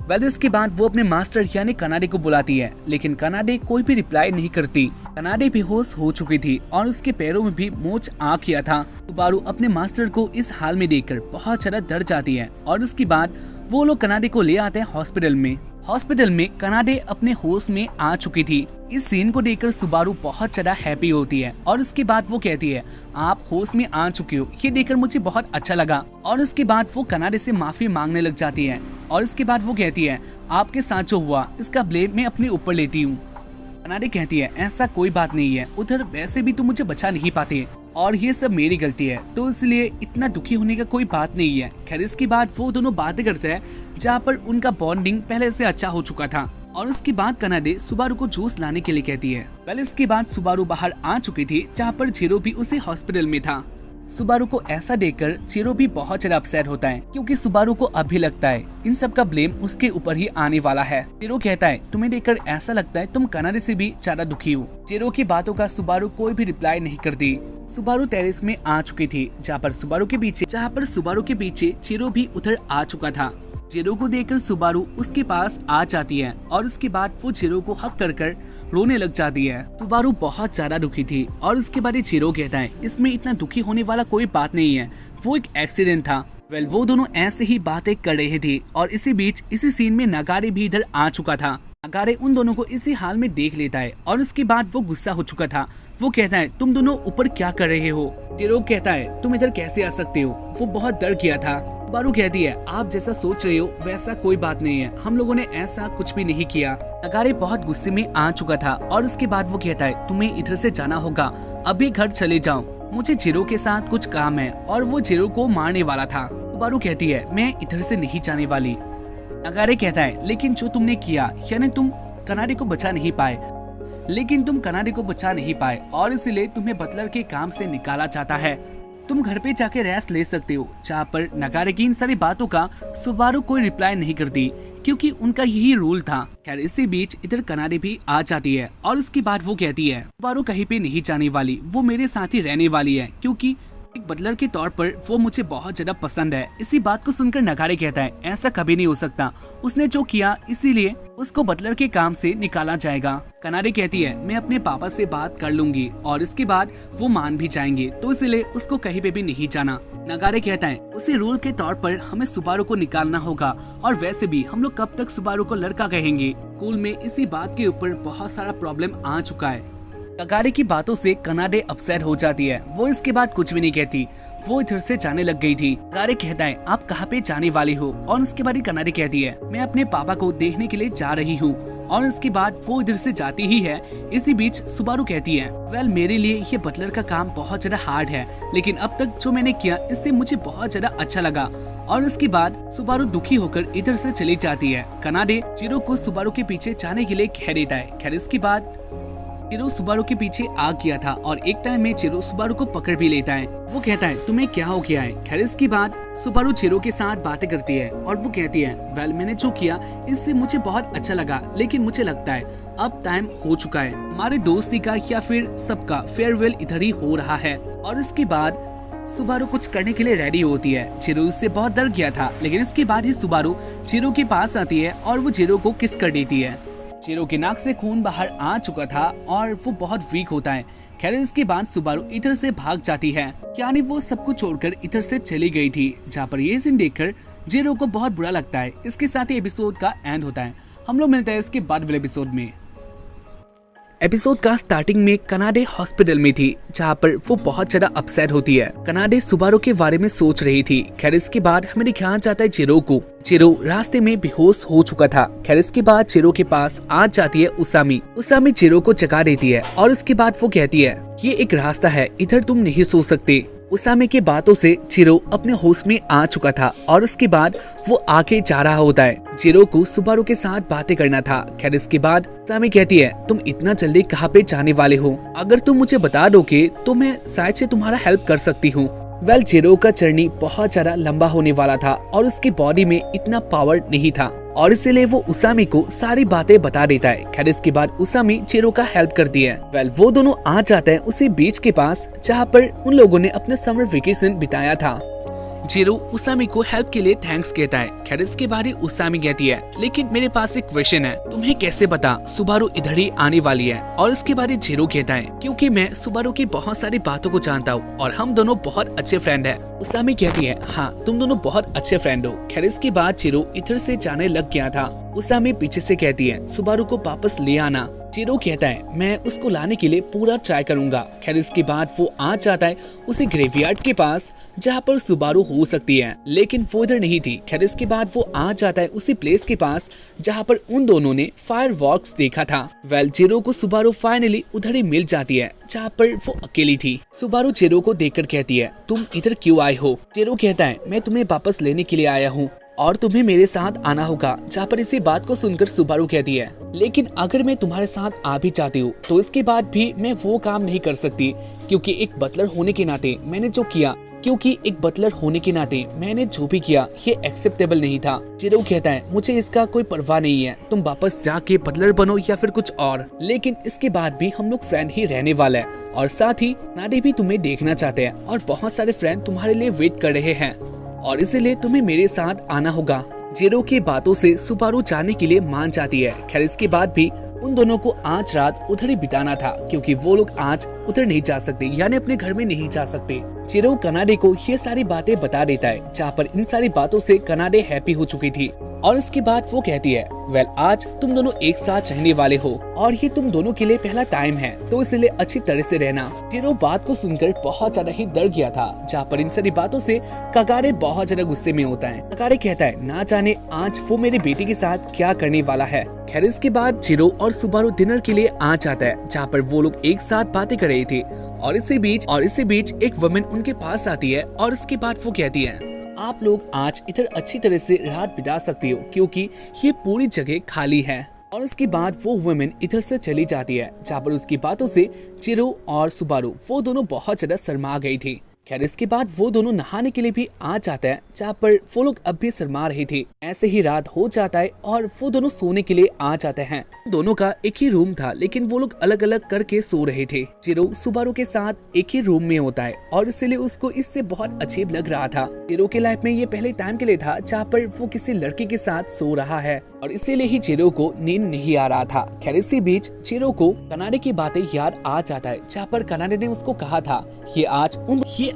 वेल इसके बाद वो अपने मास्टर यानी कनाडे को बुलाती है, लेकिन कनाडे कोई भी रिप्लाई नहीं करती। कनाडे बेहोश हो चुकी थी और उसके पैरों में भी मोच आ गया था। सुबारू अपने मास्टर को इस हाल में देखकर बहुत ज्यादा डर जाती है और उसके बाद वो लोग कनाडे को ले आते हैं हॉस्पिटल में कनाडे अपने होश में आ चुकी थी। इस सीन को देखकर सुबारू बहुत ज्यादा हैप्पी होती है और उसके बाद वो कहती है, आप होश में आ चुके हो, ये देखकर मुझे बहुत अच्छा लगा। और उसके बाद वो कनाडे से माफी मांगने लग जाती है और इसके बाद वो कहती है, आपके साथ जो हुआ इसका ब्लेम मैं अपने ऊपर लेती हूँ। कनाडे कहती है, ऐसा कोई बात नहीं है, उधर वैसे भी तुम मुझे बचा नहीं पाते और ये सब मेरी गलती है, तो इसलिए इतना दुखी होने का कोई बात नहीं है। खैर इसके बाद वो दोनों बातें करते हैं, जहाँ पर उनका बॉन्डिंग पहले से अच्छा हो चुका था। और उसके बाद कनाडे सुबारू को जूस लाने के लिए कहती है। पहले इसके बाद सुबारू बाहर आ चुकी थी, जहाँ पर जीरो भी उसी हॉस्पिटल में था। सुबारू को ऐसा देखकर जीरो भी बहुत ज्यादा अपसेट होता है, क्योंकि सुबारू को अभी लगता है इन सब का ब्लेम उसके ऊपर ही आने वाला है। जीरो कहता है, तुम्हें देखकर ऐसा लगता है तुम कनाडे से भी ज्यादा दुखी हो। जीरो की बातों का सुबारू कोई भी रिप्लाई नहीं करती। सुबारू टेरेस में आ चुकी थी, जहाँ पर सुबारू के पीछे जीरो भी उधर आ चुका था। जीरो को देखकर सुबारू उसके पास आ जाती है और उसके बाद वो जीरो को हक कर रोने लग जाती है। सुबारू बहुत ज्यादा दुखी थी और उसके बाद जीरो कहता है, इसमें इतना दुखी होने वाला कोई बात नहीं है, वो एक एक्सीडेंट था। वेल वो दोनों ऐसे ही बातें कर रहे थे और इसी बीच इसी सीन में नगारे भी इधर आ चुका था। नगारे उन दोनों को इसी हाल में देख लेता है और उसके बाद वो गुस्सा हो चुका था। वो कहता है, तुम दोनों ऊपर क्या कर रहे हो? जीरो कहता है, तुम इधर कैसे आ सकते हो? वो बहुत डर गया था। सुबारू कहती है, आप जैसा सोच रहे हो वैसा कोई बात नहीं है, हम लोगों ने ऐसा कुछ भी नहीं किया। नगारे बहुत गुस्से में आ चुका था और उसके बाद वो कहता है, तुम्हें इधर से जाना होगा, अभी घर चले जाओ, मुझे जीरो के साथ कुछ काम है। और वो जीरो को मारने वाला था। सुबारू कहती है, मैं इधर से नहीं जाने वाली। नगारे कहता है, लेकिन जो तुमने किया, यानी तुम कनाडे को बचा नहीं पाए और इसलिए तुम्हें बटलर के काम से निकाला जाता है। तुम घर पे जाके रेस्ट ले सकते हो। जहाँ पर नगारे की इन सारी बातों का सुबारू कोई रिप्लाई नहीं करती, क्योंकि उनका यही रूल था। खैर इसी बीच इधर कनाडे भी आ जाती है और उसके बाद वो कहती है सुबारू कहीं पे नहीं जाने वाली, वो मेरे साथ ही रहने वाली है क्योंकि एक बटलर के तौर पर वो मुझे बहुत ज्यादा पसंद है। इसी बात को सुनकर नगारे कहता है ऐसा कभी नहीं हो सकता, उसने जो किया इसीलिए उसको बटलर के काम से निकाला जाएगा। कनाडे कहती है मैं अपने पापा से बात कर लूंगी और इसके बाद वो मान भी जाएंगे, तो इसलिए उसको कहीं पे भी नहीं जाना। नगारे कहता है उसी रूल के तौर पर हमें सुबारू को निकालना होगा और वैसे भी हम लोग कब तक सुबारू को लड़का कहेंगे। स्कूल में इसी बात के ऊपर बहुत सारा प्रॉब्लम आ चुका है। कगारे की बातों से कनाडे अपसेट हो जाती है, वो इसके बाद कुछ भी नहीं कहती, वो इधर से जाने लग गई थी। कगारे कहता है आप कहाँ पे जाने वाली हो, और उसके बाद कनाडे कहती है मैं अपने पापा को देखने के लिए जा रही हूँ, और उसके बाद वो इधर से जाती ही है। इसी बीच सुबारू कहती है वेल मेरे लिए ये बटलर का काम बहुत ज्यादा हार्ड है, लेकिन अब तक जो मैंने किया इससे मुझे बहुत ज्यादा अच्छा लगा। और इसके बाद सुबारू दुखी होकर इधर से चली जाती है। कनाडे चिरो को सुबारू के पीछे जाने के लिए कह देता है। खैर इसके बाद चिरो सुबारू के पीछे आ गया था और एक टाइम में चिरो सुबारू को पकड़ भी लेता है। वो कहता है तुम्हें क्या हो गया है। खैर इसके बाद सुबारू चिरो के साथ बातें करती है और वो कहती है वेल मैंने जो किया इससे मुझे बहुत अच्छा लगा, लेकिन मुझे लगता है अब टाइम हो चुका है, हमारे दोस्ती का या फिर सबका फेयरवेल इधर ही हो रहा है। और इसके बाद सुबारू कुछ करने के लिए रेडी होती है। चिरो इससे बहुत डर गया था, लेकिन इसके बाद ही सुबारू चिरो के पास आती है और वो चिरो को किस कर देती है। चिरो के नाक से खून बाहर आ चुका था और वो बहुत वीक होता है। खैर इसके बाद सुबारू इधर से भाग जाती है, यानी वो सब कुछ छोड़कर इधर से चली गई थी। जहाँ पर ये सीन देखकर चिरो को बहुत बुरा लगता है। इसके साथ ही एपिसोड का एंड होता है। हम लोग मिलते हैं इसके बाद वाले एपिसोड में। एपिसोड का स्टार्टिंग में कनाडे हॉस्पिटल में थी, जहाँ पर वो बहुत ज्यादा अपसेट होती है। कनाडे सुबारू के बारे में सोच रही थी। खैर इसके बाद हमें दिखाया जाता है चिरो को। चिरो रास्ते में बेहोश हो चुका था। खैर इसके बाद चिरो के पास आ जाती है उसामी। उसामी चिरो को जगा देती है और उसके बाद वो कहती है ये एक रास्ता है, इधर तुम नहीं सो सकते। उसामी की बातों से चिरो अपने होश में आ चुका था और उसके बाद वो आगे जा रहा होता है। चिरो को सुबारू के साथ बातें करना था। खैर इसके बाद उसामी कहती है तुम इतना जल्दी कहाँ पे जाने वाले हो, अगर तुम मुझे बता दोगे तो मैं शायद से तुम्हारा हेल्प कर सकती हूँ। वेल चिरो का जर्नी बहुत ज्यादा लंबा होने वाला था और उसकी बॉडी में इतना पावर नहीं था और इसलिए वो उसामी को सारी बातें बता देता है। खैर इसके बाद उसामी चिरो का हेल्प करती है। वेल वो दोनों आ जाते हैं उसी बीच के पास जहाँ पर उन लोगों ने अपना समर वेकेशन बिताया था। चिरो उसामी को हेल्प के लिए थैंक्स कहता है। खैर इसके बाद ही उसामी कहती है लेकिन मेरे पास एक क्वेश्चन है, तुम्हें कैसे पता सुबारू इधर ही आने वाली है। और इसके बाद ही चिरो कहता है क्योंकि मैं सुबारू की बहुत सारी बातों को जानता हूँ और हम दोनों बहुत अच्छे फ्रेंड है। उसामी कहती है हाँ तुम दोनों बहुत अच्छे फ्रेंड हो। खैर इसके बाद चिरो इधर से जाने लग गया था। उसामी पीछे से कहती है सुबारू को वापस ले आना। चिरो कहता है मैं उसको लाने के लिए पूरा ट्राई करूंगा। खैर इसके बाद वो आ जाता है उसी ग्रेवयार्ड के पास जहाँ पर सुबारू हो सकती है, लेकिन वो इधर नहीं थी। खैर इसके बाद वो आ जाता है उसी प्लेस के पास जहाँ पर उन दोनों ने फायरवर्क्स देखा था। वेल चिरो को सुबारू फाइनली उधर ही मिल जाती है जहाँ पर वो अकेली थी। सुबारू चिरो को देखकर कहती है तुम इधर क्यों आए हो। चिरो कहता है मैं तुम्हें वापस लेने के लिए आया हूँ और तुम्हें मेरे साथ आना होगा। जहाँ पर इसी बात को सुनकर सुबारू कहती है लेकिन अगर मैं तुम्हारे साथ आ भी चाहती हूँ तो इसके बाद भी मैं वो काम नहीं कर सकती, क्योंकि एक बटलर होने के नाते मैंने जो किया ये एक्सेप्टेबल नहीं था। चिरो कहता है मुझे इसका कोई परवाह नहीं है, तुम वापस जाके बटलर बनो या फिर कुछ और, लेकिन इसके बाद भी हम लोग फ्रेंड ही रहने वाला है और साथ ही नाडे भी तुम्हें देखना चाहते हैं और बहुत सारे फ्रेंड तुम्हारे लिए वेट कर रहे हैं और इसीलिए तुम्हें मेरे साथ आना होगा। चिरो की बातों से सुबारू जाने के लिए मान जाती है। खैर इसके बाद भी उन दोनों को आज रात उधर ही बिताना था, क्योंकि वो लोग आज उधर नहीं जा सकते, यानी अपने घर में नहीं जा सकते। चिरो कनाडे को ये सारी बातें बता देता है, जहाँ पर इन सारी बातों से कनाडे हैप्पी हो चुकी थी और इसके बाद वो कहती है वेल आज तुम दोनों एक साथ रहने वाले हो और ये तुम दोनों के लिए पहला टाइम है, तो इसलिए अच्छी तरह से रहना। चिरो बात को सुनकर बहुत ज्यादा ही डर गया था, जहाँ पर इन सारी बातों से कगारे बहुत ज्यादा गुस्से में होता है। कगारे कहता है ना जाने आज वो मेरी बेटी के साथ क्या करने वाला है। खैर इसके बाद चिरो और सुबारू डिनर के लिए आ जाता है, जहाँ पर वो लोग एक साथ बातें कर रहे थे और इसी बीच एक वुमेन उनके पास आती है और इसके बाद वो कहती है आप लोग आज इधर अच्छी तरह से रात बिता सकते हो, क्योंकि ये पूरी जगह खाली है। और उसके बाद वो वुमेन इधर से चली जाती है, जहाँ पर उसकी बातों से चिरो और सुबारू वो दोनों बहुत ज्यादा शर्मा गई थी। खैर इसके बाद वो दोनों नहाने के लिए भी आ जाता है, जहाँ पर वो लोग अब भी शर्मा रहे थे। ऐसे ही रात हो जाता है और वो दोनों सोने के लिए आ जाते हैं। दोनों का एक ही रूम था, लेकिन वो लोग अलग अलग करके सो रहे थे। चिरो सुबारू के साथ एक ही रूम में होता है और इसलिए उसको इससे बहुत अजीब लग रहा था। चिरो के लाइफ में ये पहले टाइम के लिए था जहाँ पर वो किसी लड़के के साथ सो रहा है और इसीलिए ही चिरो को नींद नहीं आ रहा था। खैर इसी बीच चिरो को कनाडे की बातें याद आ जाता है, जहाँ पर कनाडे ने उसको कहा था ये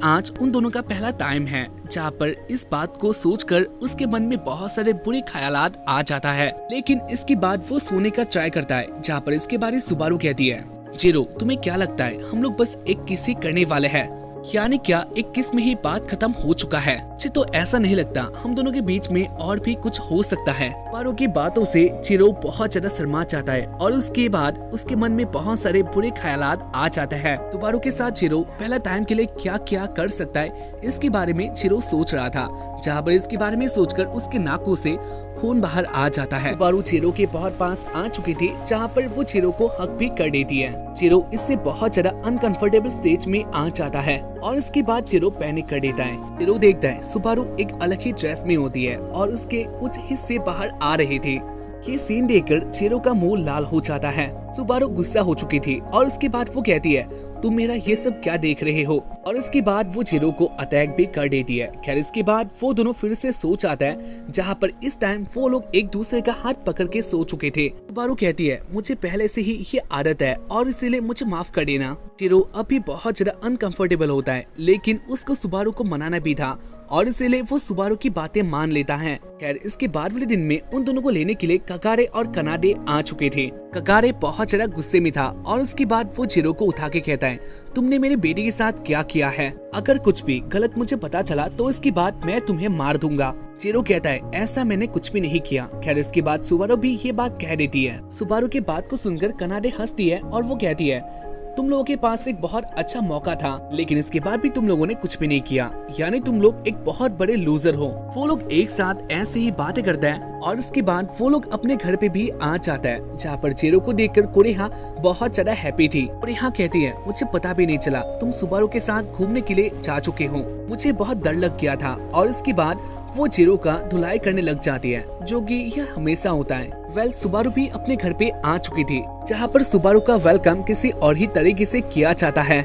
आज उन दोनों का पहला टाइम है, जहाँ पर इस बात को सोचकर उसके मन में बहुत सारे बुरे ख्यालात आ जाता है। लेकिन इसके बाद वो सोने का ट्राई करता है, जहाँ पर इसके बारे सुबारू कहती है चिरो तुम्हें क्या लगता है हम लोग बस एक किसी करने वाले हैं, यानी क्या एक किस में ही बात खत्म हो चुका है? तो ऐसा नहीं लगता, हम दोनों के बीच में और भी कुछ हो सकता है। सुबारू की बातों से चिरो बहुत ज्यादा शर्मा जाता है और उसके बाद उसके मन में बहुत सारे बुरे ख्यालात आ जाते हैं। सुबारू के साथ चिरो पहला टाइम के लिए क्या क्या कर सकता है इसके बारे में चिरो सोच रहा था, जहाँ पर इसके बारे में सोचकर उसके नाकों से खून बाहर आ जाता है। सुबारू चिरो के बहुत पास आ चुकी थी, जहाँ पर वो चिरो को हक भी कर देती है। चिरो इससे बहुत ज्यादा अनकंफर्टेबल स्टेज में आ जाता है और इसके बाद चिरो पैनिक कर देता है। चिरो देखता है सुबारू एक अलग ही ड्रेस में होती है और उसके कुछ हिस्से बाहर आ रहे थे। ये सीन देखकर चिरो का मुंह लाल हो जाता है। सुबारू गुस्सा हो चुकी थी और उसके बाद वो कहती है तुम मेरा ये सब क्या देख रहे हो, और इसके बाद वो चिरो को अटैक भी कर देती है। खैर इसके बाद वो दोनों फिर से सो जाता है, जहाँ पर इस टाइम वो लोग एक दूसरे का हाथ पकड़ के सो चुके थे। सुबारू कहती है मुझे पहले से ही ये आदत है और इसीलिए मुझे माफ कर देना। चिरो अभी बहुत ज्यादा अनकंफर्टेबल होता है, लेकिन उसको सुबारू को मनाना भी था और इसीलिए वो सुबारू की बातें मान लेता है। खैर इसके बाद वाले दिन में उन दोनों को लेने के लिए कगारे और कनाडे आ चुके थे। कगारे बहुत ज्यादा गुस्से में था और उसके बाद वो चिरो को उठा के कहता है तुमने मेरे बेटे के साथ क्या किया है? अगर कुछ भी गलत मुझे पता चला तो इसके बाद मैं तुम्हें मार दूंगा। चिरो कहता है ऐसा मैंने कुछ भी नहीं किया। खैर इसके बाद सुबारू भी ये बात कह देती है। सुबारू की बात को सुनकर कनाडे हंसती है और वो कहती है तुम लोगों के पास एक बहुत अच्छा मौका था, लेकिन इसके बाद भी तुम लोगों ने कुछ भी नहीं किया, यानी तुम लोग एक बहुत बड़े लूजर हो। वो लोग एक साथ ऐसे ही बातें करते हैं और इसके बाद वो लोग अपने घर पे भी आ जाता है, जहाँ पर चिरो को देखकर कुरेहा बहुत ज्यादा हैप्पी थी। कुरेहा कहती है मुझे पता भी नहीं चला तुम सुबारू के साथ घूमने के लिए जा चुके हो, मुझे बहुत डर लग गया था। और इसके बाद वो चिरो का धुलाई करने लग जाती है, जो कि यह हमेशा होता है। सुबारू भी अपने घर पे आ चुकी थी, जहाँ पर सुबारू का वेलकम किसी और ही तरीके से किया जाता है।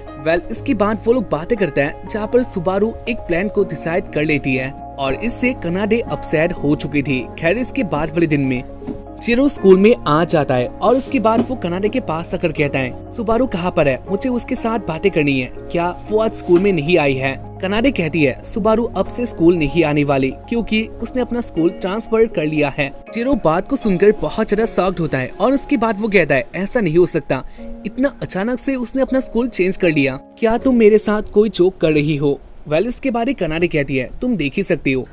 इसके बाद वो लोग बातें करते हैं, जहाँ पर सुबारू एक प्लान को डिसाइड कर लेती है और इससे कनाडे अपसेट हो चुकी थी। खैर इसके बाद वाले दिन में चिरो स्कूल में आ जाता है और उसके बाद वो कनाडे के पास आकर कहता है सुबारू कहाँ पर है, मुझे उसके साथ बातें करनी है, क्या वो आज स्कूल में नहीं आई है? कनाडे कहती है सुबारू अब से स्कूल नहीं आने वाली, क्योंकि उसने अपना स्कूल ट्रांसफर कर लिया है। चिरो बात को सुनकर बहुत ज्यादा शॉक्ड होता है और उसके बाद वो कहता है ऐसा नहीं हो सकता, इतना अचानक से उसने अपना स्कूल चेंज कर लिया, क्या तुम मेरे साथ कोई जोक कर रही हो? इसके बारे कनाडे कहती है तुम देख ही सकती हो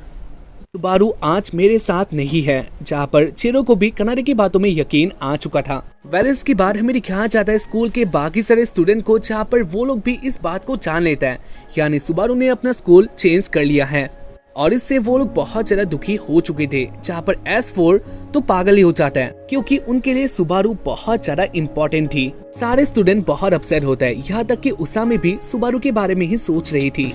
सुबारू आज मेरे साथ नहीं है, जहाँ पर चिरो को भी कनाडे की बातों में यकीन आ चुका था। इसके बाद हमें दिखाया जाता है स्कूल के बाकी सारे स्टूडेंट को, जहाँ पर वो लोग भी इस बात को जान लेता है, यानी सुबारू ने अपना स्कूल चेंज कर लिया है और इससे वो लोग बहुत ज्यादा दुखी हो चुके थे। जहाँ पर S4 तो पागल ही हो जाता है, क्योंकि उनके लिए सुबारू बहुत ज्यादा इम्पोर्टेंट थी। सारे स्टूडेंट बहुत अपसेट होता है, यहाँ तक कि उसामी भी सुबारू के बारे में ही सोच रही थी।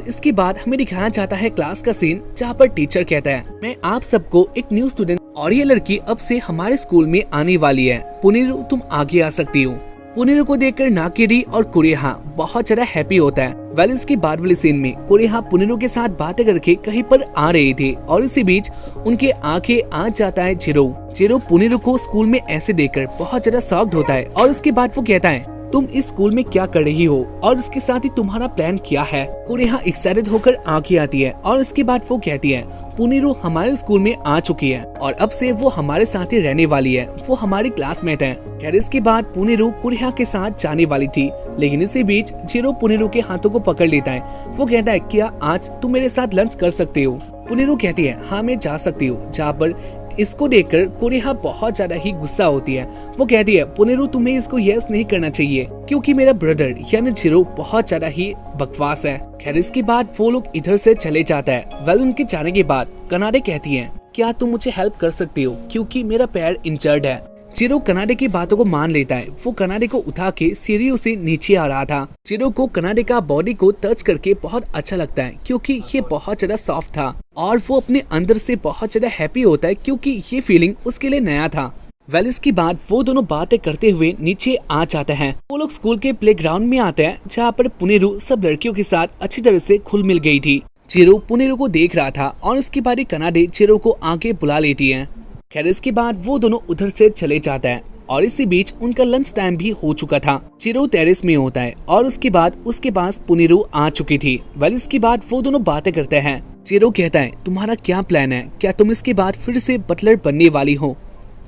इसके बाद हमें दिखाया जाता है क्लास का सीन, जहाँ पर टीचर कहता है मैं आप सबको एक न्यू स्टूडेंट और ये लड़की अब से हमारे स्कूल में आने वाली है, पुनीरू तुम आगे आ सकती हो। पुनीरू को देखकर नाकिरी और कुरेहा बहुत ज्यादा हैप्पी होता है। इसके बाद वाले सीन में कुरेहा पुनीरू के साथ बातें करके कहीं पर आ रहे थे और इसी बीच उनके आंखें आ जाता है चिरो पुनीरू को स्कूल में ऐसे देखकर बहुत ज्यादा शॉक्ड होता है और उसके बाद वो कहता है तुम इस स्कूल में क्या कर रही हो और उसके साथ ही तुम्हारा प्लान क्या है? कुरेहा एक्साइटेड होकर आगे आती है और इसके बाद वो कहती है पुनीरू हमारे स्कूल में आ चुकी है और अब से वो हमारे साथ ही रहने वाली है, वो हमारी क्लासमेट है। खैर इसके बाद पुनीरू कुरेहा के साथ जाने वाली थी, लेकिन इसी बीच चिरो पुनीरू के हाथों को पकड़ लेता है। वो कहता है क्या आज तुम मेरे साथ लंच कर सकते हो? पुनीरू कहती है हाँ मैं जा सकती हूँ, जहाँ पर इसको देखकर कुरेहा बहुत ज्यादा ही गुस्सा होती है। वो कहती है पुनीरू तुम्हें इसको यस नहीं करना चाहिए, क्योंकि मेरा ब्रदर यानी चिरो बहुत ज्यादा ही बकवास है। खैर इसके बाद वो लोग इधर से चले जाता है। उनके जाने के बाद कनाडे कहती है क्या तुम मुझे हेल्प कर सकती हो, क्योंकि मेरा पैर इंजर्ड है। चिरो कनाडे की बातों को मान लेता है। वो कनाडे को उठा के सीढ़ियों से नीचे आ रहा था। चिरो को कनाडे का बॉडी को टच करके बहुत अच्छा लगता है क्योंकि ये बहुत ज्यादा सॉफ्ट था और वो अपने अंदर से बहुत ज्यादा हैप्पी होता है क्योंकि ये फीलिंग उसके लिए नया था। वेल इसके बाद वो दोनों बातें करते हुए नीचे आ जाते हैं। वो लोग स्कूल के प्लेग्राउंड में आते हैं जहाँ पर पुनेरु सब लड़कियों के साथ अच्छी तरह से घुल मिल गई थी। चिरो पुनेरु को देख रहा था और इसके बाद कनाडे चिरो को आगे बुला लेती है। खैर इसके बाद वो दोनों उधर से चले जाते हैं और इसी बीच उनका लंच टाइम भी हो चुका था। चिरो टेरेस में होता है और उसके बाद उसके पास पुनेरु आ चुकी थी। वेल इसके बाद वो दोनों बातें करते हैं। चिरो कहता है तुम्हारा क्या प्लान है, क्या तुम इसके बाद फिर से बटलर बनने वाली हो?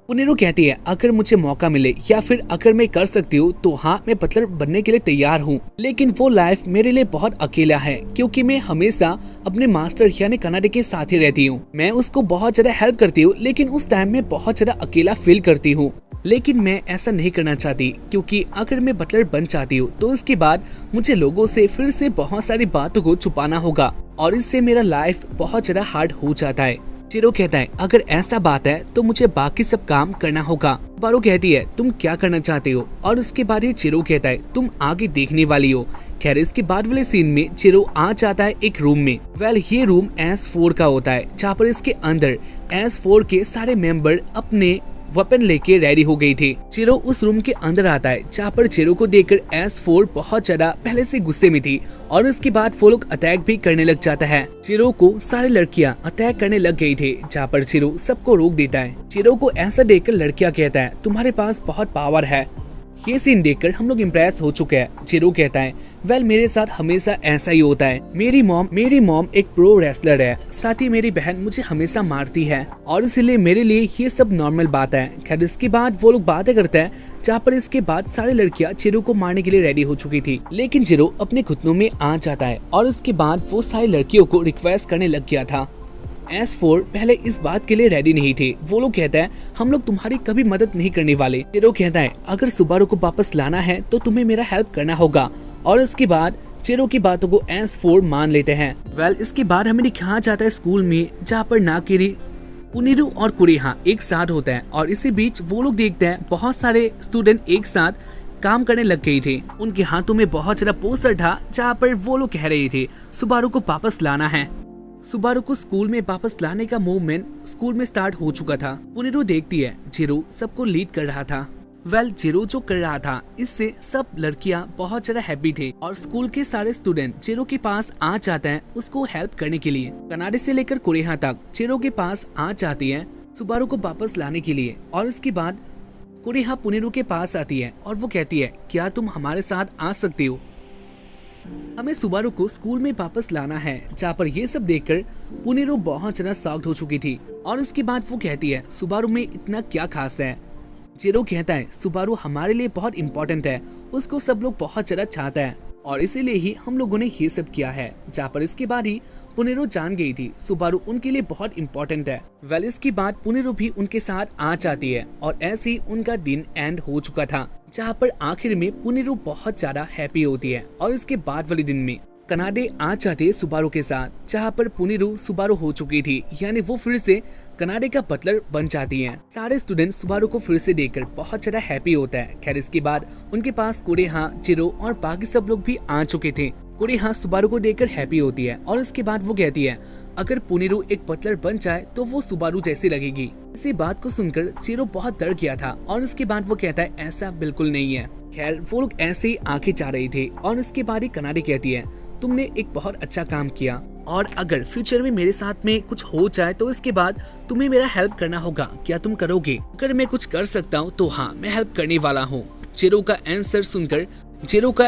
पुनेरु कहती है अगर मुझे मौका मिले या फिर अगर मैं कर सकती हूँ तो हाँ मैं बटलर बनने के लिए तैयार हूँ, लेकिन वो लाइफ मेरे लिए बहुत अकेला है क्योंकि मैं हमेशा अपने मास्टर यानी कनाडे के साथ ही रहती हूँ। मैं उसको बहुत ज्यादा हेल्प करती हूँ लेकिन उस टाइम में बहुत ज्यादा अकेला फील करती हूँ। लेकिन मैं ऐसा नहीं करना चाहती क्योंकि अगर मैं बटलर बन जाती हूँ तो इसके बाद मुझे लोगों से फिर से बहुत सारी बातों को छुपाना होगा और इससे मेरा लाइफ बहुत ज्यादा हार्ड हो जाता है। चिरो कहता है अगर ऐसा बात है तो मुझे बाकी सब काम करना होगा। बारो कहती है तुम क्या करना चाहते हो और उसके बाद ये चिरो कहता है तुम आगे देखने वाली हो। खैर इसके बाद वाले सीन में चिरो आ जाता है एक रूम में। वेल ये रूम S4 का होता है जहाँ पर इसके अंदर S4 के सारे मेंबर अपने वेपन लेके रेडी हो गई थी। चिरो उस रूम के अंदर आता है जहाँ पर चिरो को देखकर S4 बहुत ज्यादा पहले से गुस्से में थी और उसके बाद वो लोग अटैक भी करने लग जाता है। चिरो को सारी लड़कियां अटैक करने लग गई थी जहाँ पर चिरो सबको रोक देता है। चिरो को ऐसा देखकर लड़कियां कहता है तुम्हारे पास बहुत पावर है। ये सीन देखकर हम लोग इम्प्रेस हो चुके हैं। चिरो कहता है वेल मेरे साथ हमेशा ऐसा ही होता है। मेरी मॉम एक प्रो रेसलर है, साथ ही मेरी बहन मुझे हमेशा मारती है और इसलिए मेरे लिए ये सब नॉर्मल बात है। खैर इसके बाद वो लोग बातें करते हैं जहाँ पर इसके बाद सारी लड़कियां चिरो को मारने के लिए रेडी हो चुकी थी, लेकिन चिरो अपने घुटनों में आ जाता है और उसके बाद वो सारी लड़कियों को रिक्वेस्ट करने लग गया था। S4 पहले इस बात के लिए रेडी नहीं थे। वो लोग कहता है हम लोग तुम्हारी कभी मदद नहीं करने वाले। चिरो कहता है अगर सुबारू को वापस लाना है तो तुम्हें मेरा हेल्प करना होगा और इसके बाद चिरो की बातों को S4 मान लेते हैं। वेल इसके बाद हमें दिखाया जाता है स्कूल में जहाँ पर नाकिरी, पुनेरु और कुरेहा एक साथ होता है और इसी बीच वो लोग देखते हैं बहुत सारे स्टूडेंट एक साथ काम करने लग गई थे। उनके हाथों में बहुत सारा पोस्टर था जहाँ पर वो लोग कह रहे थे सुबारू को वापस लाना है। सुबारू को स्कूल में वापस लाने का मूवमेंट स्कूल में स्टार्ट हो चुका था। पुनेरु देखती है चिरो सबको लीड कर रहा था। वेल चिरो जो कर रहा था इससे सब लड़कियां बहुत ज्यादा हैप्पी थे और स्कूल के सारे स्टूडेंट चिरो के पास आ जाते हैं उसको हेल्प करने के लिए। कनाडे से लेकर कुरेहा तक चिरो के पास आ जाती है सुबारू को वापस लाने के लिए और उसके बाद कुरेहा पुनेरु के पास आती है और वो कहती है क्या तुम हमारे साथ आ सकते हो, हमें सुबारू को स्कूल में वापस लाना है। जहाँ पर ये सब देखकर पुनेरु बहुत ज्यादा शॉक्ड हो चुकी थी और उसके बाद वो कहती है सुबारू में इतना क्या खास है। चिरो कहता है सुबारू हमारे लिए बहुत इम्पोर्टेंट है, उसको सब लोग बहुत ज्यादा चाहता है और इसीलिए ही हम लोगों ने ये सब किया है। जहाँ पर इसके बाद ही पुनेरु जान गई थी सुबारू उनके लिए बहुत इम्पोर्टेंट है। वेल इसके बाद पुनेरु भी उनके साथ आ जाती है और ऐसे ही उनका दिन एंड हो चुका था, जहाँ पर आखिर में पुनेरु बहुत ज्यादा हैप्पी होती है और इसके बाद वाले दिन में कनाडे आ जाते सुबारू के साथ, जहाँ पर पुनेरु सुबारू हो चुकी थी यानी वो फिर से कनाडे का बटलर बन जाती हैं। सारे स्टूडेंट सुबारू को फिर से देखकर बहुत ज्यादा हैप्पी होता है। खैर इसके बाद उनके पास कुरेहा, चिरो और बाकी सब लोग भी आ चुके थे। कुरेहा सुबारू को देखकर हैप्पी होती है और इसके बाद वो कहती है अगर पुनेरु एक बटलर बन जाए तो वो सुबारू जैसी लगेगी। इसी बात को सुनकर चिरो बहुत डर गया था और उसके बाद वो कहता है ऐसा बिल्कुल नहीं है। खैर वो लोग ऐसे ही आंखें चाह रही थे और उसके बाद ही कनाडे कहती है तुमने एक बहुत अच्छा काम किया और अगर फ्यूचर में मेरे साथ में कुछ हो जाए तो इसके बाद तुम्हें मेरा हेल्प करना होगा, क्या तुम करोगे? अगर मैं कुछ कर सकता हूँ तो हाँ मैं हेल्प करने वाला हूँ। चिरो का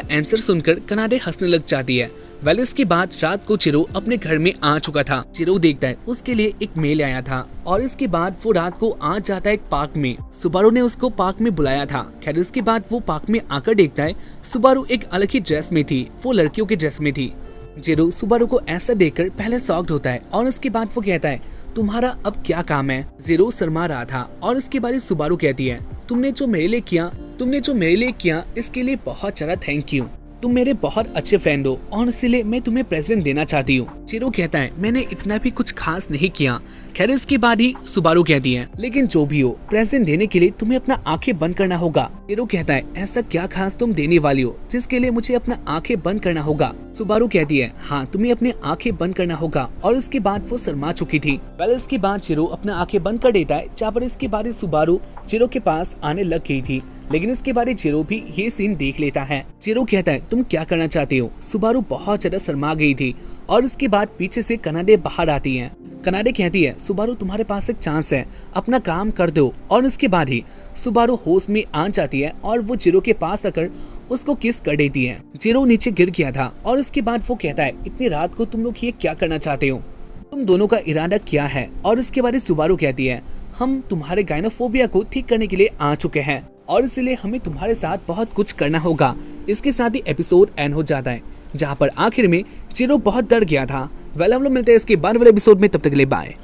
आंसर सुनकर कनाडे हंसने लग जाती है। वेल इसके बाद रात को चिरो अपने घर में आ चुका था। चिरो देखता है उसके लिए एक मेल आया था और इसके बाद वो रात को आ जाता है एक पार्क में। सुबारू ने उसको पार्क में बुलाया था। खैर इसके बाद वो पार्क में आकर देखता है सुबारू एक अलग ही ड्रेस में थी, वो लड़कियों के ड्रेस में थी। चिरो सुबारू को ऐसा देखकर पहले शॉक्ड होता है और उसके बाद वो कहता है तुम्हारा अब क्या काम है? चिरो शर्मा रहा था और इसके बाद सुबारू कहती है तुमने जो मेरे लिए किया इसके लिए बहुत ज्यादा थैंक यू। तुम मेरे बहुत अच्छे फ्रेंड हो और इसीलिए मैं तुम्हें प्रेजेंट देना चाहती हूँ। चिरो कहता है मैंने इतना भी कुछ खास नहीं किया। खैर इसके बाद ही सुबारू कहती है लेकिन जो भी हो प्रेजेंट देने के लिए तुम्हें अपना आंखें बंद करना होगा। चिरो कहता है ऐसा क्या खास तुम देने वाली हो जिसके लिए मुझे अपना आंखें बंद करना होगा। सुबारू कहती है हाँ तुम्हें अपनी आंखें बंद करना होगा और इसके बाद वो शर्मा चुकी थी। वेल इसके बाद चिरो अपना आंखें बंद कर देता है जहाँ पर इसके बाद सुबारू चिरो के पास आने लग गई थी। लेकिन इसके बाद चिरो भी ये सीन देख लेता है। चिरो कहता है तुम क्या करना चाहते हो। सुबारू बहुत ज्यादा शर्मा गई थी और उसके बाद पीछे से कनाडे बाहर आती हैं। कनाडे कहती है सुबारू तुम्हारे पास एक चांस है, अपना काम कर दो। और इसके बाद ही सुबारू होश में आ जाती है और वो चिरो के पास आकर उसको किस कर देती है। चिरो नीचे गिर गया था और उसके बाद वो कहता है इतनी रात को तुम लोग ये क्या करना चाहते हो, तुम दोनों का इरादा क्या है। और इसके बाद सुबारू कहती है हम तुम्हारे गायनोफोबिया को ठीक करने के लिए आ चुके हैं और इसलिए हमें तुम्हारे साथ बहुत कुछ करना होगा। इसके साथ ही एपिसोड एंड हो जाता है जहाँ पर आखिर में चिरो बहुत डर गया था। वेल हम लोग मिलते हैं इसके बाद वाले एपिसोड में, तब तक के लिए बाय।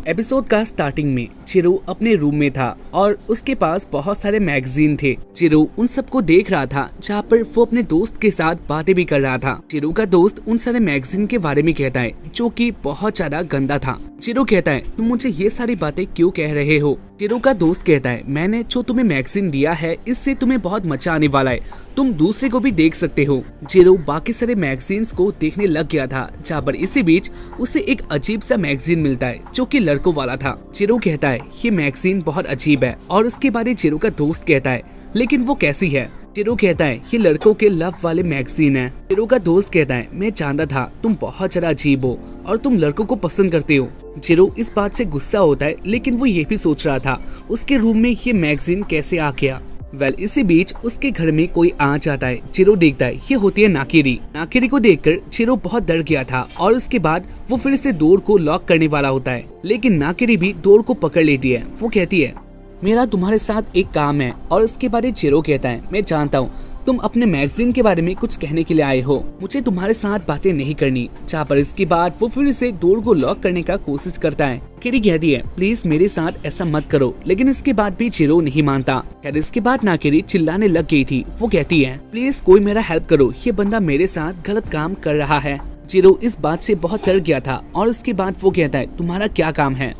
एपिसोड का स्टार्टिंग में चिरो अपने रूम में था और उसके पास बहुत सारे मैगजीन थे। चिरो उन सबको देख रहा था जहाँ पर वो अपने दोस्त के साथ बातें भी कर रहा था। चिरो का दोस्त उन सारे मैगजीन के बारे में कहता है जो कि बहुत ज्यादा गंदा था। चिरो कहता है तुम मुझे ये सारी बातें क्यों कह रहे हो। चिरो का दोस्त कहता है मैंने जो तुम्हें मैगजीन दिया है इससे तुम्हें बहुत मजा आने वाला है, तुम दूसरे को भी देख सकते हो। चिरो बाकी सारे मैगजीन्स को देखने लग गया था जहाँ पर इसी बीच उसे एक अजीब सा मैगजीन मिलता है जो कि लड़कों वाला था। चिरो कहता है ये मैगजीन बहुत अजीब है और उसके बारे में चिरो का दोस्त कहता है लेकिन वो कैसी है। चिरो कहता है ये लड़कों के लव वाले मैगजीन है। चिरो का दोस्त कहता है मैं जानता था तुम बहुत ज्यादा अजीब हो और तुम लड़कों को पसंद करते हो। चिरो इस बात से गुस्सा होता है लेकिन वो ये भी सोच रहा था उसके रूम में ये मैगजीन कैसे आ गया। वेल इसी बीच उसके घर में कोई आ जाता है। चिरो देखता है ये होती है नाकिरी। नाकिरी को देखकर चिरो बहुत डर गया था और उसके बाद वो फिर से डोर को लॉक करने वाला होता है लेकिन नाकिरी भी डोर को पकड़ लेती है। वो कहती है मेरा तुम्हारे साथ एक काम है। और इसके बारे चिरो कहता है मैं जानता हूँ तुम अपने मैगजीन के बारे में कुछ कहने के लिए आए हो, मुझे तुम्हारे साथ बातें नहीं करनी। जहाँ पर इसके बाद वो फिर से डोर को लॉक करने का कोशिश करता है। किरी कहती है प्लीज मेरे साथ ऐसा मत करो लेकिन इसके बाद भी चिरो नहीं मानता। खैर इसके बाद नाकिरी चिल्लाने लग गई थी। वो कहती है प्लीज कोई मेरा हेल्प करो, ये बंदा मेरे साथ गलत काम कर रहा है। चिरो इस बात से बहुत डर गया था और उसके बाद वो कहता है तुम्हारा क्या काम है,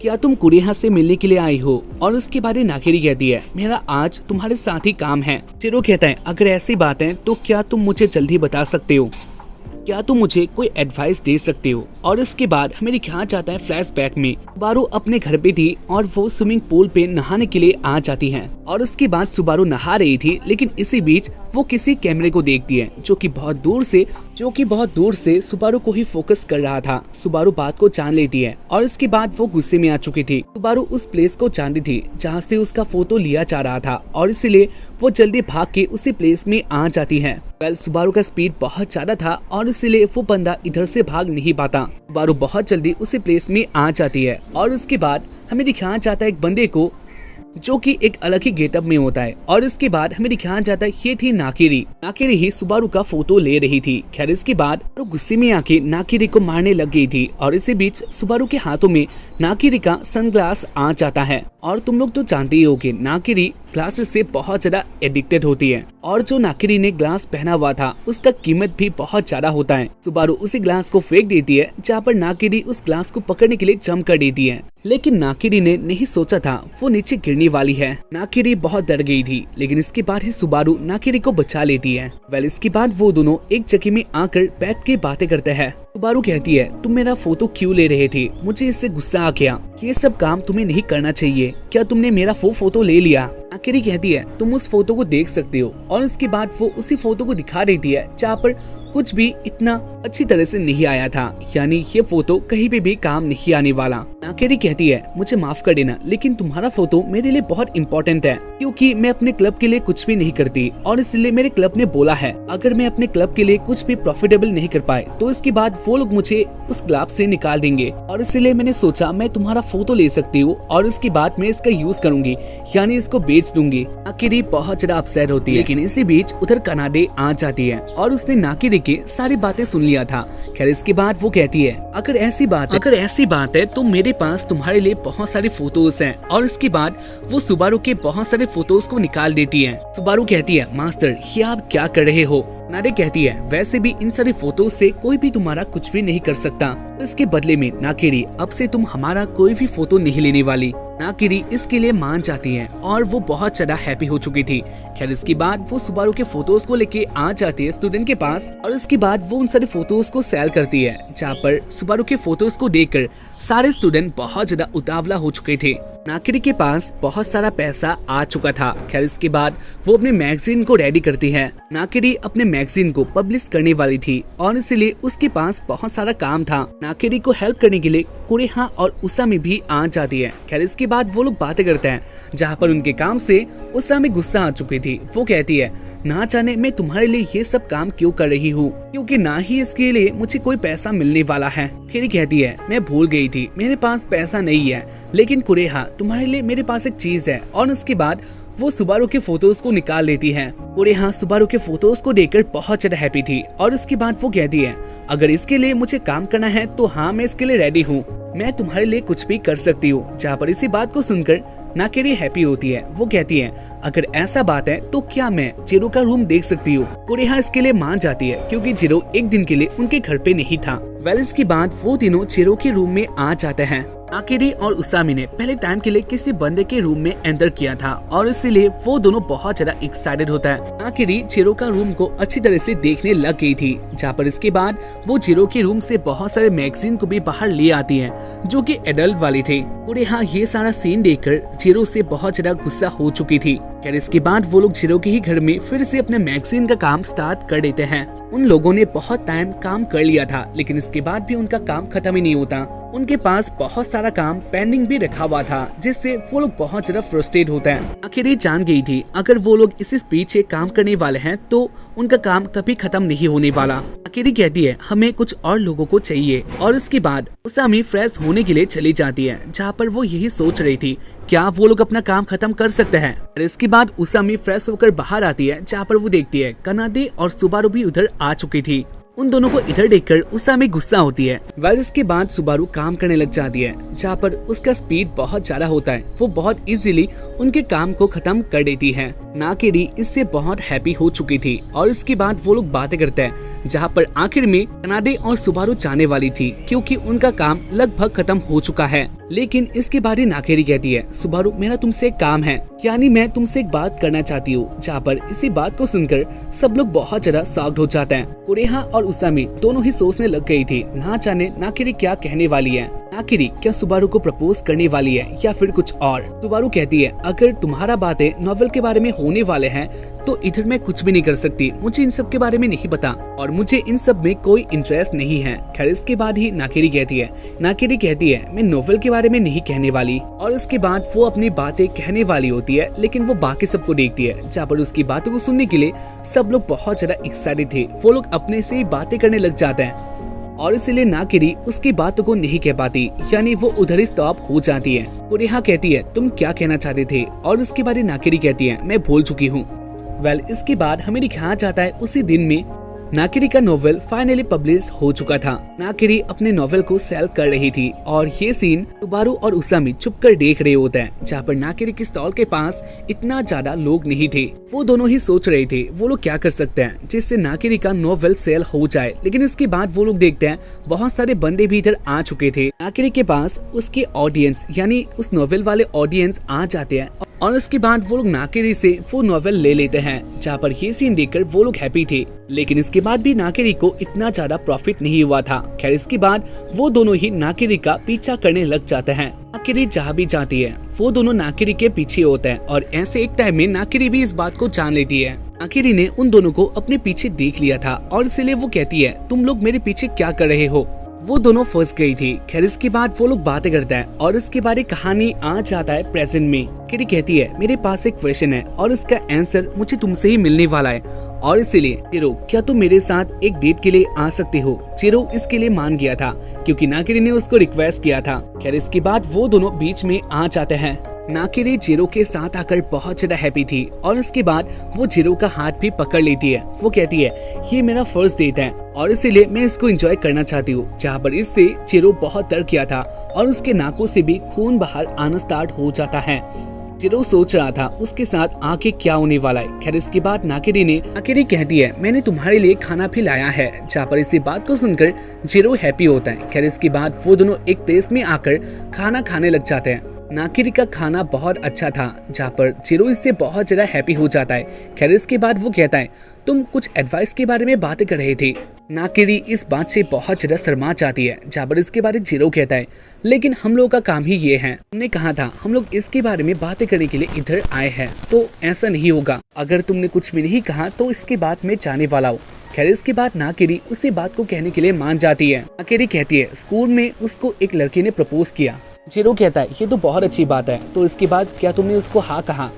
क्या तुम कुरेहा से मिलने के लिए आई हो। और उसके बाद नाकिरी कहती है मेरा आज तुम्हारे साथ ही काम है। चिरो कहता है अगर ऐसी बात है तो क्या तुम मुझे जल्दी बता सकते हो, क्या तुम मुझे कोई एडवाइस दे सकते हो। और इसके बाद हमें दिखाया जाता है फ्लैशबैक में सुबारू अपने घर पे थी और वो स्विमिंग पूल पे नहाने के लिए आ जाती हैं। और उसके बाद सुबारू नहा रही थी लेकिन इसी बीच वो किसी कैमरे को देखती है जो कि बहुत दूर से सुबारू को ही फोकस कर रहा था। सुबारू बात को जान लेती है और इसके बाद वो गुस्से में आ चुकी थी। सुबारू उस प्लेस को जानती थी जहाँ से उसका फोटो लिया जा रहा था और इसीलिए वो जल्दी भाग के उसी प्लेस में आ जाती है। वेल सुबारू का स्पीड बहुत ज्यादा था और इसीलिए वो बंदा इधर से भाग नहीं पाता। सुबारू बहुत जल्दी उसी प्लेस में आ जाती है और उसके बाद हमें दिखाया जाता है एक बंदे को जो कि एक अलग ही गेटअप में होता है। और इसके बाद हमें दिखाया जाता है ये थी नाकिरी। नाकिरी ही सुबारू का फोटो ले रही थी। खैर इसके बाद वो गुस्से में आके नाकिरी को मारने लग गई थी और इसी बीच सुबारू के हाथों में नाकिरी का सनग्लास आ जाता है। और तुम लोग तो जानते ही हो कि नाकिरी ग्लासेस से बहुत ज्यादा एडिक्टेड होती है और जो नाकिरी ने ग्लास पहना हुआ था उसका कीमत भी बहुत ज्यादा होता है। सुबारू उसी ग्लास को फेंक देती है जहाँ पर नाकिरी उस ग्लास को पकड़ने के लिए जंप कर देती है लेकिन नाकिरी ने नहीं सोचा था वो नीचे गिरने वाली है। नाकिरी बहुत डर गई थी लेकिन इसके बाद ही सुबारू नाकिरी को बचा लेती है। वेल इसके बाद वो दोनों एक जगह में आकर बैठ के बातें करते हैं। सुबारू कहती है तुम मेरा फोटो क्यों ले रहे थे, मुझे इससे गुस्सा आ गया, ये सब काम तुम्हें नहीं करना चाहिए, क्या तुमने मेरा वो फोटो ले लिया। नाकिरी कहती है तुम उस फोटो को देख सकते हो और उसके बाद वो उसी फोटो को दिखा देती है जहाँ पर कुछ भी इतना अच्छी तरह से नहीं आया था, यानी ये फोटो कहीं पे भी काम नहीं आने वाला। नाकिरी कहती है मुझे माफ कर देना लेकिन तुम्हारा फोटो मेरे लिए बहुत इम्पोर्टेंट है क्योंकि मैं अपने क्लब के लिए कुछ भी नहीं करती और इसलिए मेरे क्लब ने बोला है अगर मैं अपने क्लब के लिए कुछ भी प्रॉफिटेबल नहीं कर पाए तो इसके बाद वो लोग मुझे उस क्लब से निकाल देंगे और इसलिए मैंने सोचा मैं तुम्हारा फोटो ले सकती हूँ और इसके बाद मैं इसका यूज करूंगी, यानी इसको बेच दूंगी। नाकिरी बहुत ज्यादा अपसेट होती है लेकिन इसी बीच उधर कनाडे आ जाती है और उसने नाकिरी नाकिरी की सारी बातें सुन लिया था। खैर इसके बाद वो कहती है अगर ऐसी बात है तो मेरे पास तुम्हारे लिए बहुत सारे फोटोज हैं। और इसके बाद वो सुबारू के बहुत सारे फोटोज को निकाल देती है। सुबारू कहती है मास्टर ये आप क्या कर रहे हो। नारे कहती है वैसे भी इन सारे फोटोज से कोई भी तुम्हारा कुछ भी नहीं कर सकता। इसके बदले में नाकिरी अब से तुम हमारा कोई भी फोटो नहीं लेने वाली। नाकिरी इसके लिए मान जाती है और वो बहुत ज्यादा हैप्पी हो चुकी थी। खैर इसके बाद वो सुबारू के फोटोज को लेके आ जाती है स्टूडेंट के पास और इसके बाद वो उन सारे फोटोज को सेल करती है, जहाँ पर सुबारू के फोटोज को देखकर सारे स्टूडेंट बहुत ज्यादा उतावला हो चुके थे। नाकिरी के पास बहुत सारा पैसा आ चुका था। खैर इसके बाद वो अपने मैगजीन को रेडी करती है। नाकिरी अपने मैगजीन को पब्लिश करने वाली थी और इसलिए उसके पास बहुत सारा काम था। नाकिरी को हेल्प करने के लिए कुरेहा और उसामी भी आ जाती है। खैर इसके बाद वो लोग बातें करते हैं, जहाँ पर उनके काम से उसामी गुस्सा आ चुकी थी। वो कहती है ना जाने मैं तुम्हारे लिए ये सब काम क्यों कर रही हूँ, क्योंकि ना ही इसके लिए मुझे कोई पैसा मिलने वाला है। फिर कहती है मैं भूल गई थी मेरे पास पैसा नहीं है, लेकिन कुरेहा तुम्हारे लिए मेरे पास एक चीज है। और उसके बाद वो सुबारू के फोटोज को निकाल लेती है। कुरेहा सुबारू के फोटोज को देखकर बहुत ज्यादा हैप्पी थी और उसके बाद वो कहती है अगर इसके लिए मुझे काम करना है तो हाँ मैं इसके लिए रेडी हूँ, मैं तुम्हारे लिए कुछ भी कर सकती हूँ। जहाँ पर इसी बात को सुनकर नाकिरी हैप्पी होती है। वो कहती है अगर ऐसा बात है तो क्या मैं जिरो का रूम देख सकती हूँ। कुरेहा इसके लिए मान जाती है क्योंकि जिरो एक दिन के लिए उनके घर पे नहीं था। वेल इसके बाद वो तीनों जिरो के रूम में आ जाते हैं। नाकिरी और उसामी ने पहले टाइम के लिए किसी बंदे के रूम में एंटर किया था और इसीलिए वो दोनों बहुत ज्यादा एक्साइटेड होता है। नाकिरी जिरो का रूम को अच्छी तरह से देखने लग गई थी, जहाँ पर इसके बाद वो जिरो के रूम से बहुत सारे मैगजीन को भी बाहर ले आती है जो कि एडल्ट वाली थी। कुरेहा ये सारा सीन देखकर जिरो से बहुत ज्यादा गुस्सा हो चुकी थी। खैर इसके बाद वो लोग जिरो के ही घर में फिर से अपने मैगजीन का काम स्टार्ट कर देते हैं। उन लोगों ने बहुत टाइम काम कर लिया था, लेकिन इसके बाद भी उनका काम खत्म ही नहीं होता। उनके पास बहुत सारा काम पेंडिंग भी रखा हुआ था, जिससे वो लोग बहुत ज्यादा फ्रस्ट्रेट होते हैं। आखिर ये जान गई थी अगर वो लोग इस स्पीड से काम करने वाले हैं तो उनका काम कभी खत्म नहीं होने वाला। आखिर कहती है हमें कुछ और लोगों को चाहिए और इसके बाद उसामी फ्रेश होने के लिए चली जाती है, जहाँ पर वो यही सोच रही थी क्या वो लोग अपना काम खत्म कर सकते हैं। और इसके बाद उसामी फ्रेश होकर बाहर आती है, जहाँ पर वो देखती है कनाडे और सुबारू भी उधर आ चुकी थी। उन दोनों को इधर देखकर उसामी गुस्सा होती है। वेल इसके बाद सुबारू काम करने लग जाती है, जहाँ पर उसका स्पीड बहुत ज्यादा होता है। वो बहुत इजीली उनके काम को खत्म कर देती है। नाकिरी इससे बहुत हैप्पी हो चुकी थी और इसके बाद वो लोग बातें करते हैं, जहाँ पर आखिर में कनाडे और सुबारू जाने वाली थी क्योंकि उनका काम लगभग खत्म हो चुका है। लेकिन इसके बाद ही नाकिरी कहती है सुबारू मेरा तुमसे एक काम है, यानी मैं तुमसे एक बात करना चाहती हूँ। जहाँ पर इसी बात को सुनकर सब लोग बहुत ज्यादा शॉक्ड हो जाते हैं। कुरेहा और उसामी दोनों ही सोचने लग गई थी ना जाने नाकिरी क्या कहने वाली है। नाकिरी क्या सुबारू को प्रपोज करने वाली है या फिर कुछ और। सुबारू कहती है अगर तुम्हारा बातें नॉवेल के बारे में होने वाले हैं तो इधर मैं कुछ भी नहीं कर सकती, मुझे इन सब के बारे में नहीं पता और मुझे इन सब में कोई इंटरेस्ट नहीं है। खैर इसके बाद ही नाकिरी कहती है मैं नॉवेल के बारे में नहीं कहने वाली। और इसके बाद वो अपनी बातें कहने वाली होती है, लेकिन वो बाकी सबको देखती है, जहाँ पर उसकी बातों को सुनने के लिए सब लोग बहुत ज्यादा एक्साइटेड थे। वो लोग अपने से ही बातें करने लग जाते हैं और इसीलिए नाकिरी उसकी बातों को नहीं कह पाती, यानी वो उधर ही स्टॉप हो जाती है। कुरेहा कहती है तुम क्या कहना चाहते थे और उसके बाद नाकिरी कहती है मैं भूल चुकी हूँ। वेल इसके बाद हमें दिखाया जाता है उसी दिन में नाकिरी का नोवेल फाइनली पब्लिश हो चुका था। नाकिरी अपने नोवेल को सेल कर रही थी और ये सीन सुबारू और उसामी छुपकर देख रहे होते हैं, जहाँ पर नाकिरी के स्टॉल के पास इतना ज्यादा लोग नहीं थे। वो दोनों ही सोच रहे थे वो लोग क्या कर सकते हैं जिससे नाकिरी का नोवेल सेल हो जाए। लेकिन इसके बाद वो लोग देखते हैं बहुत सारे बंदे भी इधर आ चुके थे। नाकिरी के पास उसके ऑडियंस यानी उस नोवेल वाले ऑडियंस आ जाते हैं और उसके बाद वो लोग नाकिरी से वो नोवेल ले लेते हैं, जहाँ पर ये सीन देखकर वो लोग हैप्पी थे। लेकिन इसके बाद भी नाकिरी को इतना ज्यादा प्रॉफिट नहीं हुआ था। खैर इसके बाद वो दोनों ही नाकिरी का पीछा करने लग जाते हैं। नाकिरी जहाँ भी जाती है वो दोनों नाकिरी के पीछे होते हैं और ऐसे एक टाइम में नाकिरी भी इस बात को जान लेती है। नाकिरी ने उन दोनों को अपने पीछे देख लिया था और इसीलिए वो कहती है तुम लोग मेरे पीछे क्या कर रहे हो। वो दोनों फंस गई थी। खैर इसके बाद वो लोग बातें करते हैं और इसके बारे कहानी आ जाता है प्रेजेंट में। किरी कहती है मेरे पास एक क्वेश्चन है और इसका आंसर मुझे तुमसे ही मिलने वाला है और इसीलिए चिरो क्या तुम मेरे साथ एक डेट के लिए आ सकते हो। चिरो इसके लिए मान गया था क्योंकि नाकिरी ने उसको रिक्वेस्ट किया था। खैर इसके बाद वो दोनों बीच में आ जाते हैं। नाकिरी जीरो के साथ आकर बहुत ज्यादा हैप्पी थी और उसके बाद वो जीरो का हाथ भी पकड़ लेती है। वो कहती है ये मेरा फर्स्ट डेट है और इसीलिए मैं इसको एंजॉय करना चाहती हूँ। जहाँ पर इससे जीरो बहुत डर गया था और उसके नाकों से भी खून बाहर आना स्टार्ट हो जाता है। जीरो सोच रहा था उसके साथ आगे क्या होने वाला है। खैर इसके बाद नाकिरी कहती है मैंने तुम्हारे लिए खाना भी लाया है। जहाँ पर इसी बात को सुनकर जीरो हैप्पी होता है। खैर इसके बाद वो दोनों एक प्लेस में आकर खाना खाने लग जाते हैं। नाकिरी का खाना बहुत अच्छा था जहाँ पर जीरो इससे बहुत ज्यादा हैप्पी हो जाता है। खैर इसके बाद वो कहता है तुम कुछ एडवाइस के बारे में बातें कर रहे थे। नाकिरी इस बात से बहुत ज्यादा शर्मा जाती है। जहाँ पर इसके बारे जीरो कहता है लेकिन हम लोग का काम ही ये है, हमने कहा था हम लोग इसके बारे में बातें करने के लिए इधर आए हैं, तो ऐसा नहीं होगा। अगर तुमने कुछ भी नहीं कहा तो इसके बाद मैं जाने वाला हूँ। खैर इसके बाद नाकिरी उसी बात को कहने के लिए मान जाती है। नाकिरी कहती है स्कूल में उसको एक लड़की ने प्रपोज किया। जीरो कहता है ये तो बहुत अच्छी बात है, तो इसके बाद क्या तुमने उसको हाँ कहा?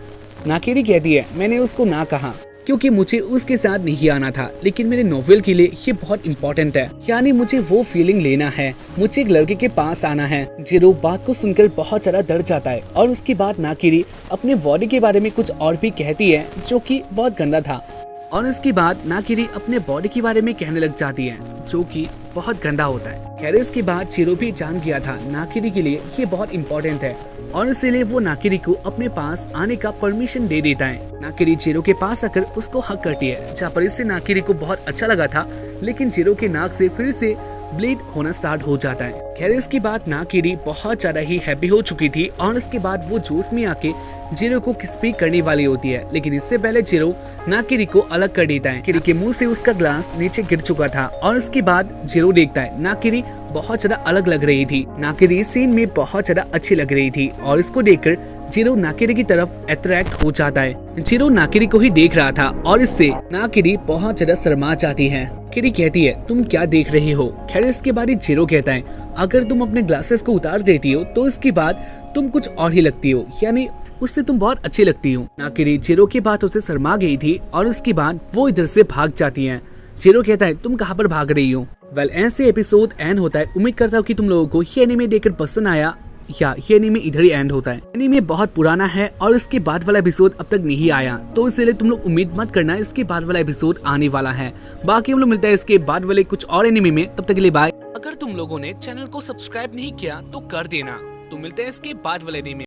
नाकिरी कहती है मैंने उसको ना कहा क्योंकि मुझे उसके साथ नहीं आना था, लेकिन मेरे नोवेल के लिए ये बहुत इम्पोर्टेंट है, यानी मुझे वो फीलिंग लेना है, मुझे एक लड़के के पास आना है। जीरो बात को सुनकर बहुत ज्यादा डर जाता है और उसके बाद नाकिरी अपने बॉडी के बारे में कुछ और भी कहती है जो कि बहुत गंदा था और इसके बाद नाकिरी अपने बॉडी के बारे में कहने लग जाती है जो कि बहुत गंदा होता है। खैर इसके बाद जीरो भी जान गया था नाकिरी के लिए ये बहुत इम्पोर्टेंट है और इसीलिए वो नाकिरी को अपने पास आने का परमिशन दे देता है। नाकिरी जीरो के पास आकर उसको हक करती है। जहाँ पर इससे नाकिरी को बहुत अच्छा लगा था, लेकिन जीरो के नाक से फिर से ब्लीड होना स्टार्ट हो जाता है। खैर इसके बाद नाकिरी बहुत ज्यादा ही हैप्पी हो चुकी थी और इसके बाद वो जोश में आके जीरो को किस भी करने वाली होती है, लेकिन इससे पहले जीरो नाकिरी को अलग कर देता है। नाकिरी के मुंह से उसका ग्लास नीचे गिर चुका था और इसके बाद जीरो देखता है नाकिरी बहुत ज्यादा अलग लग रही थी। नाकिरी सीन में बहुत ज्यादा अच्छी लग रही थी और इसको देखकर जीरो नाकिरी की तरफ अट्रैक्ट हो जाता है। जीरो नाकिरी को ही देख रहा था और इससे नाकिरी बहुत ज्यादा शर्मा जाती है। नाकिरी कहती है तुम क्या देख रही हो? खैर इसके बाद जीरो कहता है अगर तुम अपने ग्लासेस को उतार देती हो तो इसके बाद तुम कुछ और ही लगती हो, यानी उससे तुम बहुत अच्छी लगती हो। नाकिरी जीरो की बातों से शर्मा गई थी और उसके बाद वो इधर से भाग जाती हैं। जीरो कहता है तुम कहाँ पर भाग रही हो? वेल ऐसे एपिसोड एंड होता है। उम्मीद करता हूँ कि तुम लोगों को ये एनीमे देखकर पसंद आया, या ये एनीमे इधर ही एंड होता है। एनीमे बहुत पुराना है और इसके बाद वाला एपिसोड अब तक नहीं आया, तो इसलिए तुम लोग उम्मीद मत करना इसके बाद वाला एपिसोड आने वाला है। बाकी हम लोग मिलते हैं इसके बाद वाले कुछ और एनीमे में, तब तक के लिए बाय। अगर तुम लोगों ने चैनल को सब्सक्राइब नहीं किया तो कर देना। तो मिलते हैं इसके बाद वाले एनीमे।